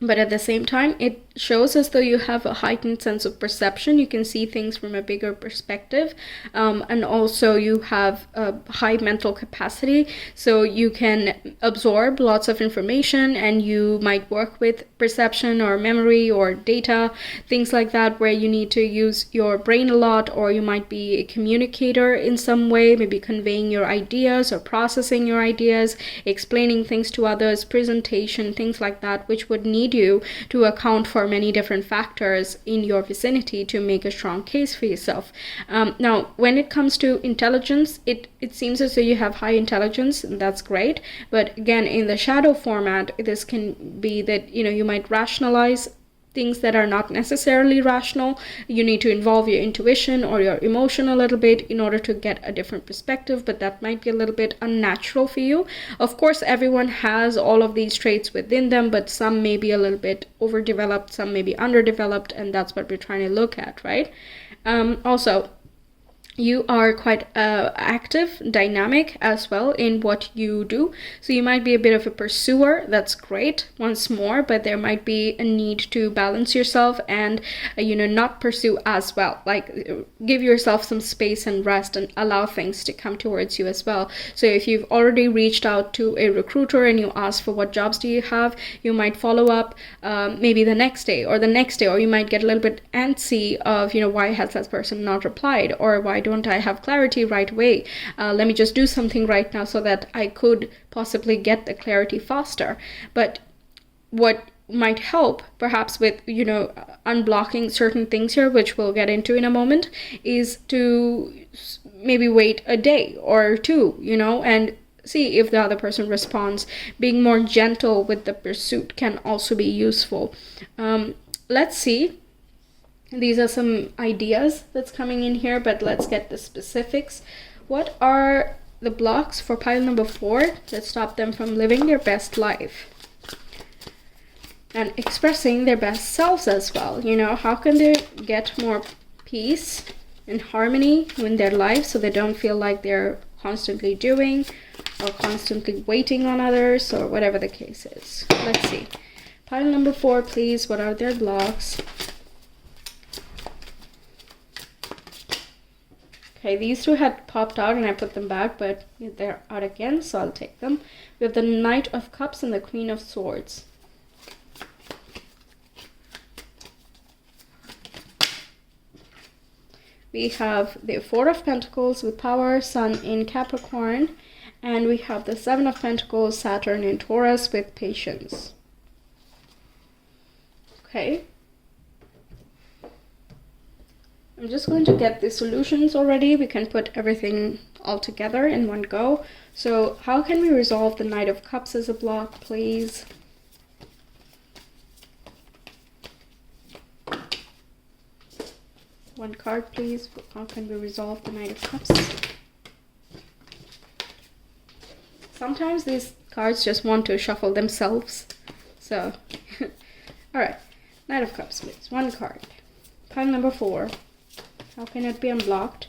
But at the same time, it shows as though you have a heightened sense of perception. You can see things from a bigger perspective, and also you have a high mental capacity, so you can absorb lots of information, and you might work with perception or memory or data, things like that, where you need to use your brain a lot, or you might be a communicator in some way, maybe conveying your ideas or processing your ideas, explaining things to others, presentation, things like that, which would need you to account for many different factors in your vicinity to make a strong case for yourself. Now, when it comes to intelligence, it seems as though you have high intelligence, and that's great. But again, in the shadow format, this can be that you might rationalize things that are not necessarily rational. You need to involve your intuition or your emotion a little bit in order to get a different perspective, but that might be a little bit unnatural for you. Of course, everyone has all of these traits within them, but some may be a little bit overdeveloped, some may be underdeveloped, and that's what we're trying to look at, right? Also, you are quite active, dynamic as well in what you do. So you might be a bit of a pursuer. That's great, once more, but there might be a need to balance yourself and, not pursue as well. Like, give yourself some space and rest and allow things to come towards you as well. So if you've already reached out to a recruiter and you ask for what jobs do you have, you might follow up maybe the next day, or you might get a little bit antsy of, why has that person not replied, or why don't I have clarity right away? Let me just do something right now so that I could possibly get the clarity faster. But what might help perhaps with unblocking certain things here, which we'll get into in a moment, is to maybe wait a day or two, and see if the other person responds. Being more gentle with the pursuit can also be useful. Let's see. These are some ideas that's coming in here, but let's get the specifics. What are the blocks for pile number 4 that stop them from living their best life and expressing their best selves as well? You know, how can they get more peace and harmony in their life so they don't feel like they're constantly doing or constantly waiting on others, or whatever the case is? Let's see. Pile number 4, please. What are their blocks? Okay, these two had popped out and I put them back, but they're out again, so I'll take them. We have the Knight of Cups and the Queen of Swords. We have the 4 of Pentacles with power, Sun in Capricorn, and we have the 7 of Pentacles, Saturn in Taurus with patience. Okay. I'm just going to get the solutions already. We can put everything all together in one go. So how can we resolve the Knight of Cups as a block, please? One card, please. How can we resolve the Knight of Cups? Sometimes these cards just want to shuffle themselves. So, alright. Knight of Cups, please. One card. Pile number 4. How can it be unblocked?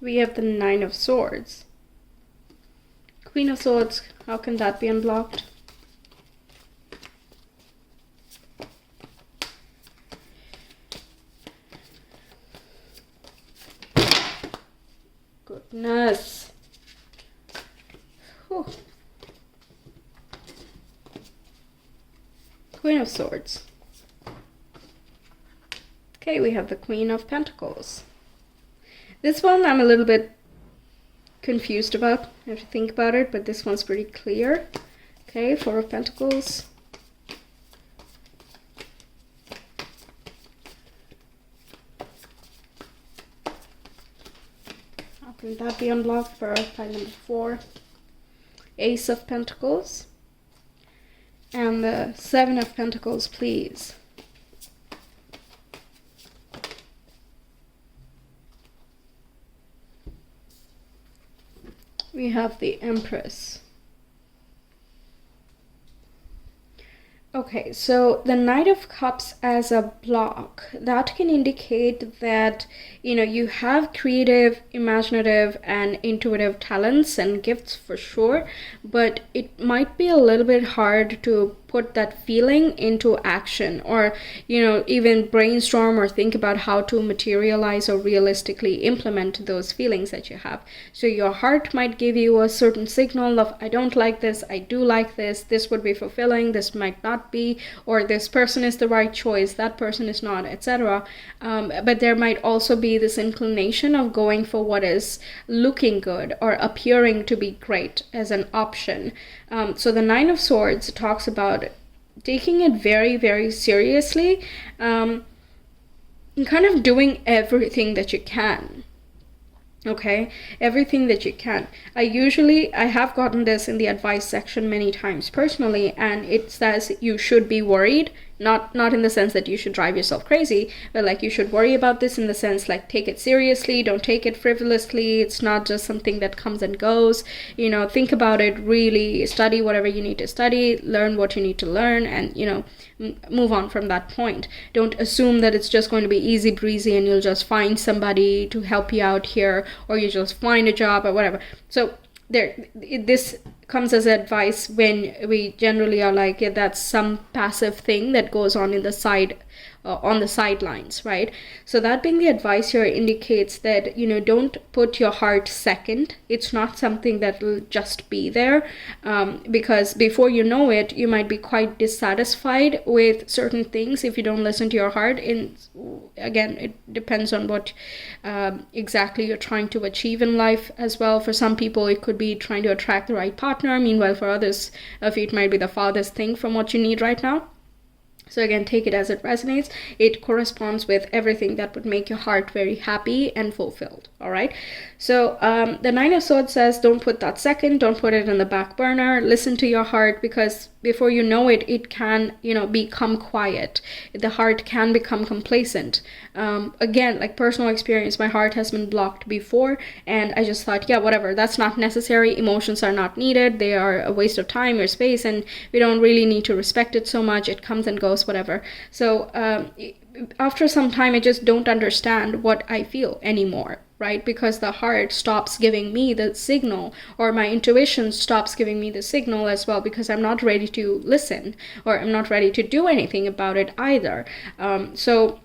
We have the 9 of Swords. Queen of Swords, how can that be unblocked? Goodness. Whew. Queen of Swords. Okay, we have the Queen of Pentacles. This one I'm a little bit confused about. I have to think about it, but this one's pretty clear. Okay, 4 of Pentacles. How can that be unblocked for pile number 4? Ace of Pentacles. And the 7 of Pentacles, please. We have the Empress. Okay, so the Knight of Cups as a block, that can indicate that, you know, you have creative, imaginative, and intuitive talents and gifts for sure, but it might be a little bit hard to put that feeling into action, or, you know, even brainstorm or think about how to materialize or realistically implement those feelings that you have. So your heart might give you a certain signal of, I don't like this, I do like this would be fulfilling, this might not be, or this person is the right choice, that person is not, etc. But there might also be this inclination of going for what is looking good or appearing to be great as an option. So the 9 of Swords talks about taking it very, very seriously, and kind of doing everything that you can. Okay, everything that you can. I have gotten this in the advice section many times personally, and it says you should be worried, not in the sense that you should drive yourself crazy, but like you should worry about this in the sense like take it seriously, don't take it frivolously. It's not just something that comes and goes. You know, think about it, really study whatever you need to study, learn what you need to learn, and, you know, move on from that point. Don't assume that it's just going to be easy breezy and you'll just find somebody to help you out here, or you just find a job or whatever. So this comes as advice when we generally are like, yeah, that's some passive thing that goes on in the side, on the sidelines, right? So that being the advice here indicates that, don't put your heart second. It's not something that will just be there, because before you know it, you might be quite dissatisfied with certain things if you don't listen to your heart. And again, it depends on what exactly you're trying to achieve in life as well. For some people, it could be trying to attract the right partner. Meanwhile, for others of you, it might be the farthest thing from what you need right now. So again, take it as it resonates. It corresponds with everything that would make your heart very happy and fulfilled. All right. So the Nine of Swords says, don't put that second. Don't put it in the back burner. Listen to your heart, because before you know it, it can, become quiet. The heart can become complacent. Again, like personal experience, my heart has been blocked before, and I just thought, yeah, whatever, that's not necessary. Emotions are not needed. They are a waste of time or space, and we don't really need to respect it so much. It comes and goes, whatever. So after some time, I just don't understand what I feel anymore, right? Because the heart stops giving me the signal, or my intuition stops giving me the signal as well, because I'm not ready to listen, or I'm not ready to do anything about it either. So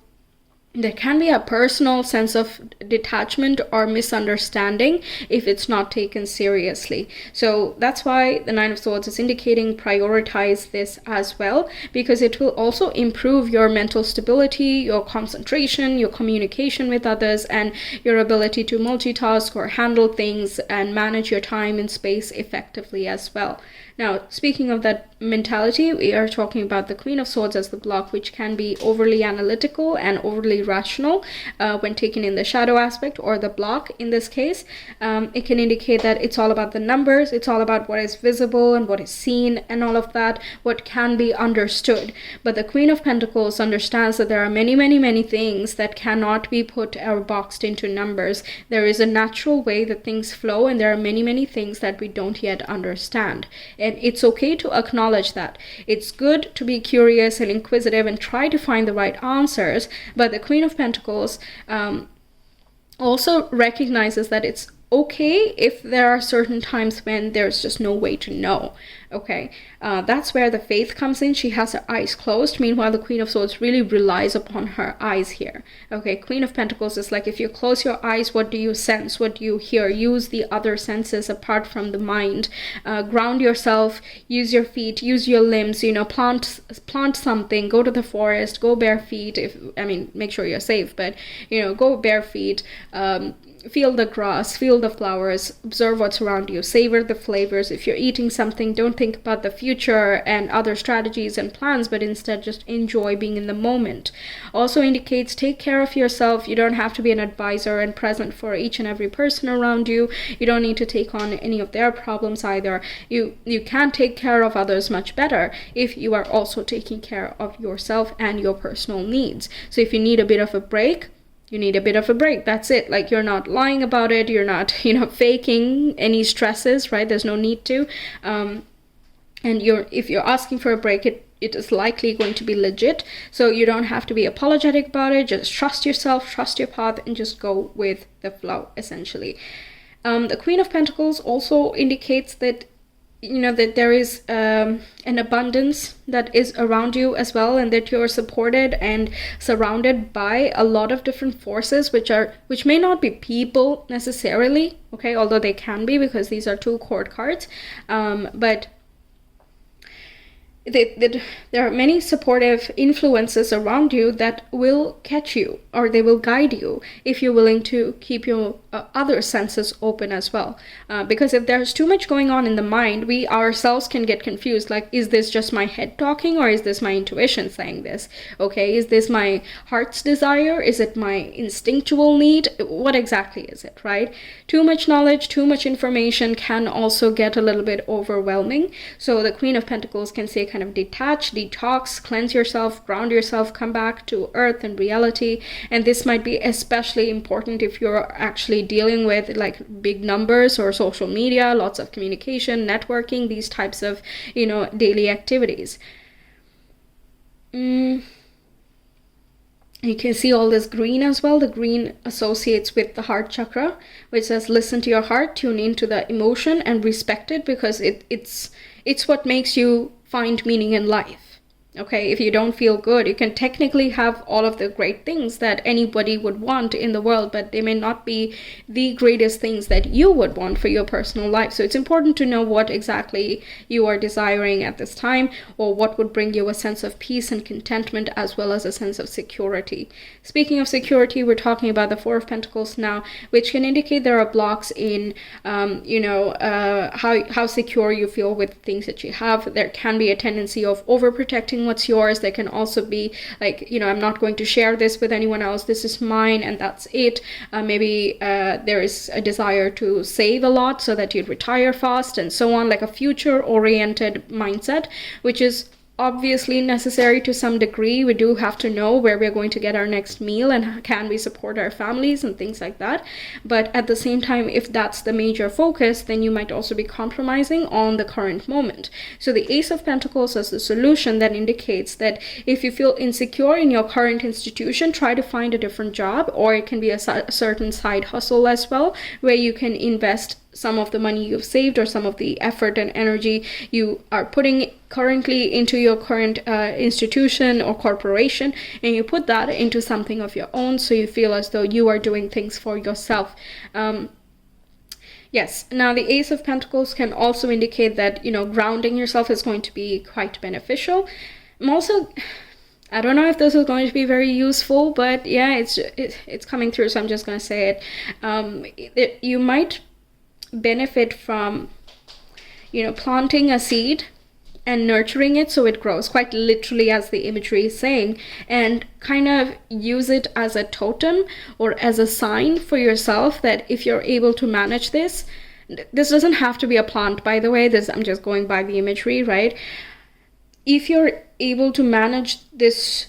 there can be a personal sense of detachment or misunderstanding if it's not taken seriously. So that's why the Nine of Swords is indicating prioritize this as well, because it will also improve your mental stability, your concentration, your communication with others, and your ability to multitask or handle things and manage your time and space effectively as well. Now, speaking of that mentality, we are talking about the Queen of Swords as the block, which can be overly analytical and overly rational when taken in the shadow aspect, or the block in this case. It can indicate that it's all about the numbers, it's all about what is visible and what is seen and all of that, what can be understood. But the Queen of Pentacles understands that there are many, many, many things that cannot be put or boxed into numbers. There is a natural way that things flow, and there are many, many things that we don't yet understand. And it's okay to acknowledge that. It's good to be curious and inquisitive and try to find the right answers. But the Queen of Pentacles also recognizes that it's okay if there are certain times when there's just no way to know. Okay, that's where the faith comes in. She has her eyes closed. Meanwhile, the Queen of Swords really relies upon her eyes here. Okay, Queen of Pentacles is like, if you close your eyes, what do you sense? What do you hear? Use the other senses apart from the mind. Ground yourself. Use your feet. Use your limbs. Plant something. Go to the forest. Go bare feet. Make sure you're safe, but go bare feet. Feel the grass, feel the flowers, observe what's around you, savor the flavors. If you're eating something, don't think about the future and other strategies and plans, but instead just enjoy being in the moment. Also indicates take care of yourself. You don't have to be an advisor and present for each and every person around you. You don't need to take on any of their problems either. You can take care of others much better if you are also taking care of yourself and your personal needs. So if you need a bit of a break, you need a bit of a break. That's it. Like, you're not lying about it. You're not, faking any stresses, right? There's no need to. And if you're asking for a break, it is likely going to be legit. So you don't have to be apologetic about it. Just trust yourself, trust your path, and just go with the flow, essentially. The Queen of Pentacles also indicates that that there is an abundance that is around you as well, and that you're supported and surrounded by a lot of different forces, which may not be people necessarily, okay, although they can be, because these are two court cards, but there are many supportive influences around you that will catch you, or they will guide you if you're willing to keep your other senses open as well. Because if there's too much going on in the mind, we ourselves can get confused. Like, is this just my head talking, or is this my intuition saying this? Okay, is this my heart's desire? Is it my instinctual need? What exactly is it, right? Too much knowledge, too much information can also get a little bit overwhelming. So the Queen of Pentacles can say, kind of detach, detox, cleanse yourself, ground yourself, come back to earth and reality. And this might be especially important if you're actually dealing with like big numbers or social media, lots of communication, networking, these types of daily activities. You can see all this green as well. The green associates with the heart chakra, which says listen to your heart, tune into the emotion, and respect it, because it's what makes you find meaning in life. Okay, if you don't feel good, you can technically have all of the great things that anybody would want in the world, but they may not be the greatest things that you would want for your personal life. So it's important to know what exactly you are desiring at this time, or what would bring you a sense of peace and contentment, as well as a sense of security. Speaking of security, we're talking about the Four of Pentacles now, which can indicate there are blocks in, how secure you feel with things that you have. There can be a tendency of overprotecting what's yours. There can also be like, I'm not going to share this with anyone else. This is mine and that's it. Maybe there is a desire to save a lot so that you'd retire fast and so on, like a future-oriented mindset, which is obviously necessary to some degree. We do have to know where we're going to get our next meal and can we support our families and things like that. But at the same time, if that's the major focus, then you might also be compromising on the current moment. So the Ace of Pentacles as the solution that indicates that if you feel insecure in your current institution, try to find a different job, or it can be a certain side hustle as well, where you can invest some of the money you've saved or some of the effort and energy you are putting currently into your current institution or corporation, and you put that into something of your own, so you feel as though you are doing things for yourself. Yes, now the Ace of Pentacles can also indicate that, grounding yourself is going to be quite beneficial. I don't know if this is going to be very useful, but yeah, it's coming through, so I'm just going to say it. You might benefit from planting a seed and nurturing it so it grows, quite literally as the imagery is saying, and kind of use it as a totem or as a sign for yourself that if you're able to manage this doesn't have to be a plant, by the way, I'm just going by the imagery, right? If you're able to manage this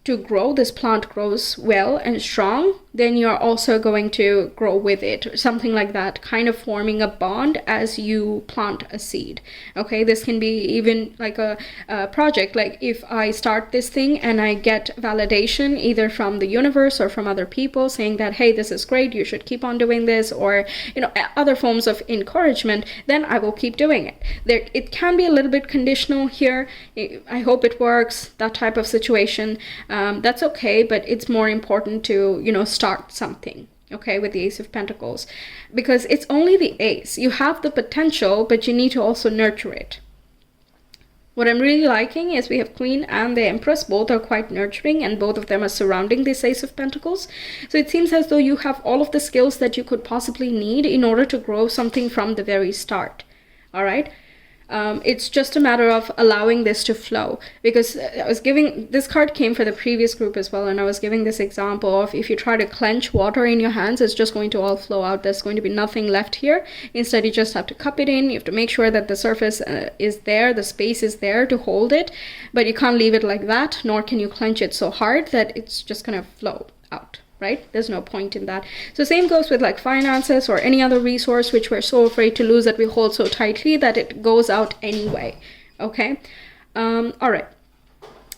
to grow, this plant grows well and strong, then you're also going to grow with it, or something like that, kind of forming a bond as you plant a seed. Okay, this can be even like a project. Like if I start this thing and I get validation either from the universe or from other people saying that, hey, this is great, you should keep on doing this, or other forms of encouragement, then I will keep doing it. It can be a little bit conditional here. I hope it works, that type of situation. That's okay, but it's more important to start something, okay, with the Ace of Pentacles, because it's only the ace. You have the potential, but you need to also nurture it. What I'm really liking is we have Queen and the Empress. Both are quite nurturing, and both of them are surrounding this Ace of Pentacles. So it seems as though you have all of the skills that you could possibly need in order to grow something from the very start. All right. It's just a matter of allowing this to flow, because this card came for the previous group as well, and I was giving this example of if you try to clench water in your hands, it's just going to all flow out. There's going to be nothing left here. Instead, you just have to cup it in. You have to make sure that the surface is there, the space is there to hold it, but you can't leave it like that, nor can you clench it so hard that it's just going to flow out. Right? There's no point in that. So same goes with like finances or any other resource which we're so afraid to lose that we hold so tightly that it goes out anyway. Okay. All right.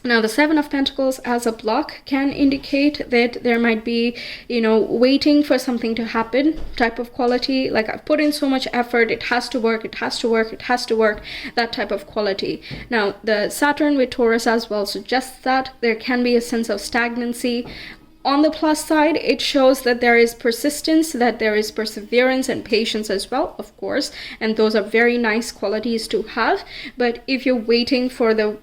Now the Seven of Pentacles as a block can indicate that there might be, waiting for something to happen type of quality. Like I've put in so much effort, it has to work, it has to work, it has to work, that type of quality. Now the Saturn with Taurus as well suggests that there can be a sense of stagnancy. On the plus side, it shows that there is persistence, that there is perseverance and patience as well, of course, and those are very nice qualities to have. But if you're waiting for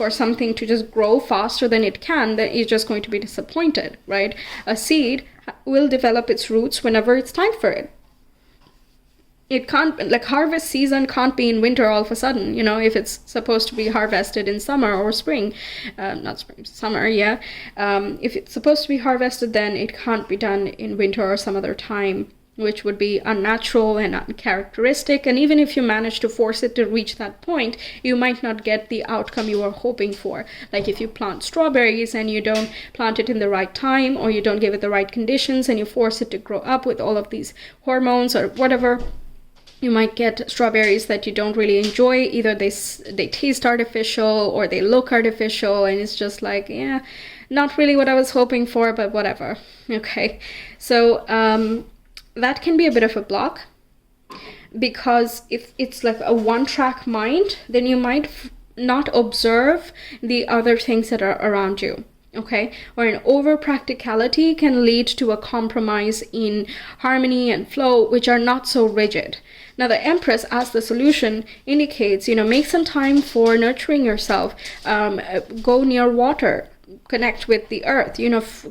something to just grow faster than it can, then you're just going to be disappointed, right? A seed will develop its roots whenever it's time for it. It can't, like harvest season can't be in winter all of a sudden, if it's supposed to be harvested in summer or spring, not spring, summer, yeah. If it's supposed to be harvested, then it can't be done in winter or some other time, which would be unnatural and uncharacteristic. And even if you manage to force it to reach that point, you might not get the outcome you were hoping for. Like if you plant strawberries and you don't plant it in the right time, or you don't give it the right conditions, and you force it to grow up with all of these hormones or whatever, You might get strawberries that you don't really enjoy. Either they taste artificial or they look artificial, and it's just like, yeah, not really what I was hoping for, but whatever. Okay, so that can be a bit of a block, because if it's like a one-track mind, then you might not observe the other things that are around you. Okay, or an over practicality can lead to a compromise in harmony and flow, which are not so rigid. Now, the Empress, as the solution, indicates, make some time for nurturing yourself. Go near water. Connect with the earth,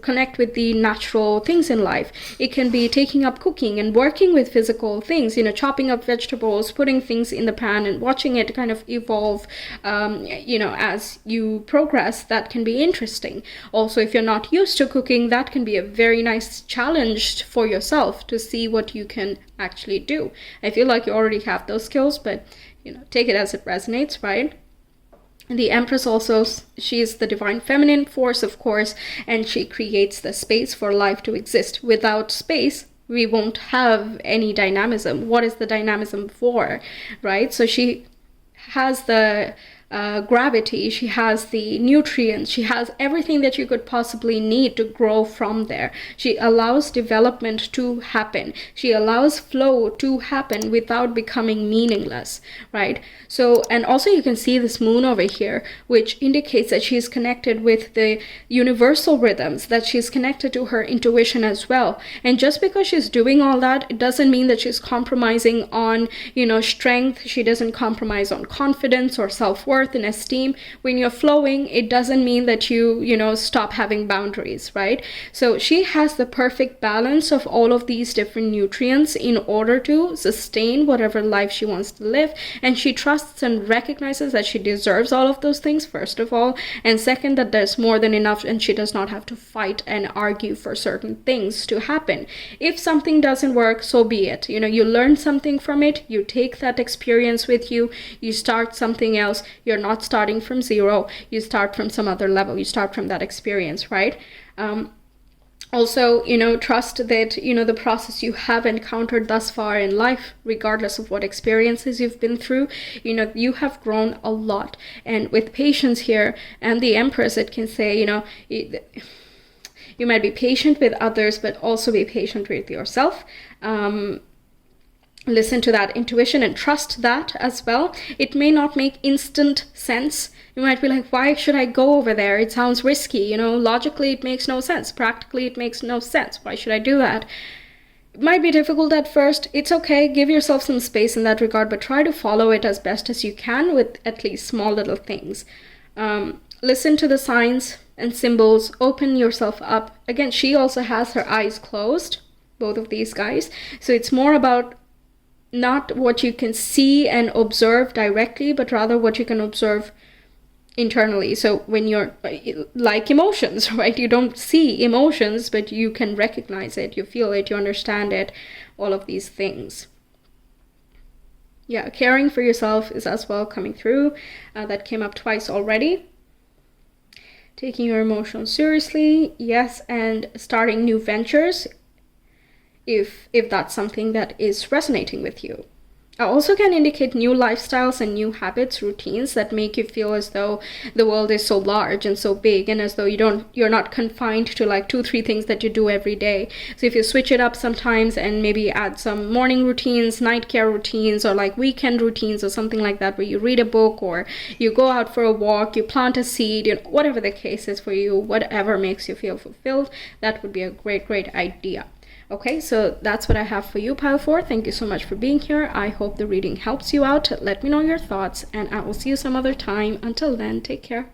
connect with the natural things in life. It can be taking up cooking and working with physical things, chopping up vegetables, putting things in the pan and watching it kind of evolve, as you progress. That can be interesting. Also, if you're not used to cooking, that can be a very nice challenge for yourself to see what you can actually do. I feel like you already have those skills, but, take it as it resonates, right? The Empress also, she is the divine feminine force, of course, and she creates the space for life to exist. Without space, we won't have any dynamism. What is the dynamism for, right? So she has the gravity, she has the nutrients, she has everything that you could possibly need to grow from there. She allows development to happen. She allows flow to happen without becoming meaningless, right? So, and also you can see this moon over here, which indicates that she's connected with the universal rhythms, that she's connected to her intuition as well. And just because she's doing all that, it doesn't mean that she's compromising on, strength. She doesn't compromise on confidence or self-worth and esteem. When you're flowing, it doesn't mean that you stop having boundaries, right? So she has the perfect balance of all of these different nutrients in order to sustain whatever life she wants to live. And she trusts and recognizes that she deserves all of those things, first of all, and second, that there's more than enough and she does not have to fight and argue for certain things to happen. If something doesn't work, so be it. You learn something from it, you take that experience with you, you start something else. You're not starting from zero. You start from some other level. You start from that experience, right? Also, trust that, the process you have encountered thus far in life, regardless of what experiences you've been through, you have grown a lot. And with patience here and the Empress, it can say, you might be patient with others, but also be patient with yourself. Listen to that intuition and trust that as well. It may not make instant sense. You might be like, why should I go over there? It sounds risky. Logically it makes no sense. Practically it makes no sense. Why should I do that? It might be difficult at first. It's okay. Give yourself some space in that regard, but try to follow it as best as you can with at least small little things. Listen to the signs and symbols. Open yourself up. Again, she also has her eyes closed, both of these guys. So it's more about not what you can see and observe directly, but rather what you can observe internally. So when you're like emotions, right? You don't see emotions, but you can recognize it, you feel it, you understand it, all of these things. Yeah, caring for yourself is as well coming through. That came up twice already. Taking your emotions seriously, yes, and starting new ventures if that's something that is resonating with you. I also can indicate new lifestyles and new habits, routines that make you feel as though the world is so large and so big, and as though you're not confined to like 2-3 things that you do every day. So if you switch it up sometimes and maybe add some morning routines, night care routines, or like weekend routines or something like that, where you read a book or you go out for a walk, you plant a seed, whatever the case is for you, whatever makes you feel fulfilled, that would be a great idea. Okay, so that's what I have for you, Pile 4. Thank you so much for being here. I hope the reading helps you out. Let me know your thoughts, and I will see you some other time. Until then, take care.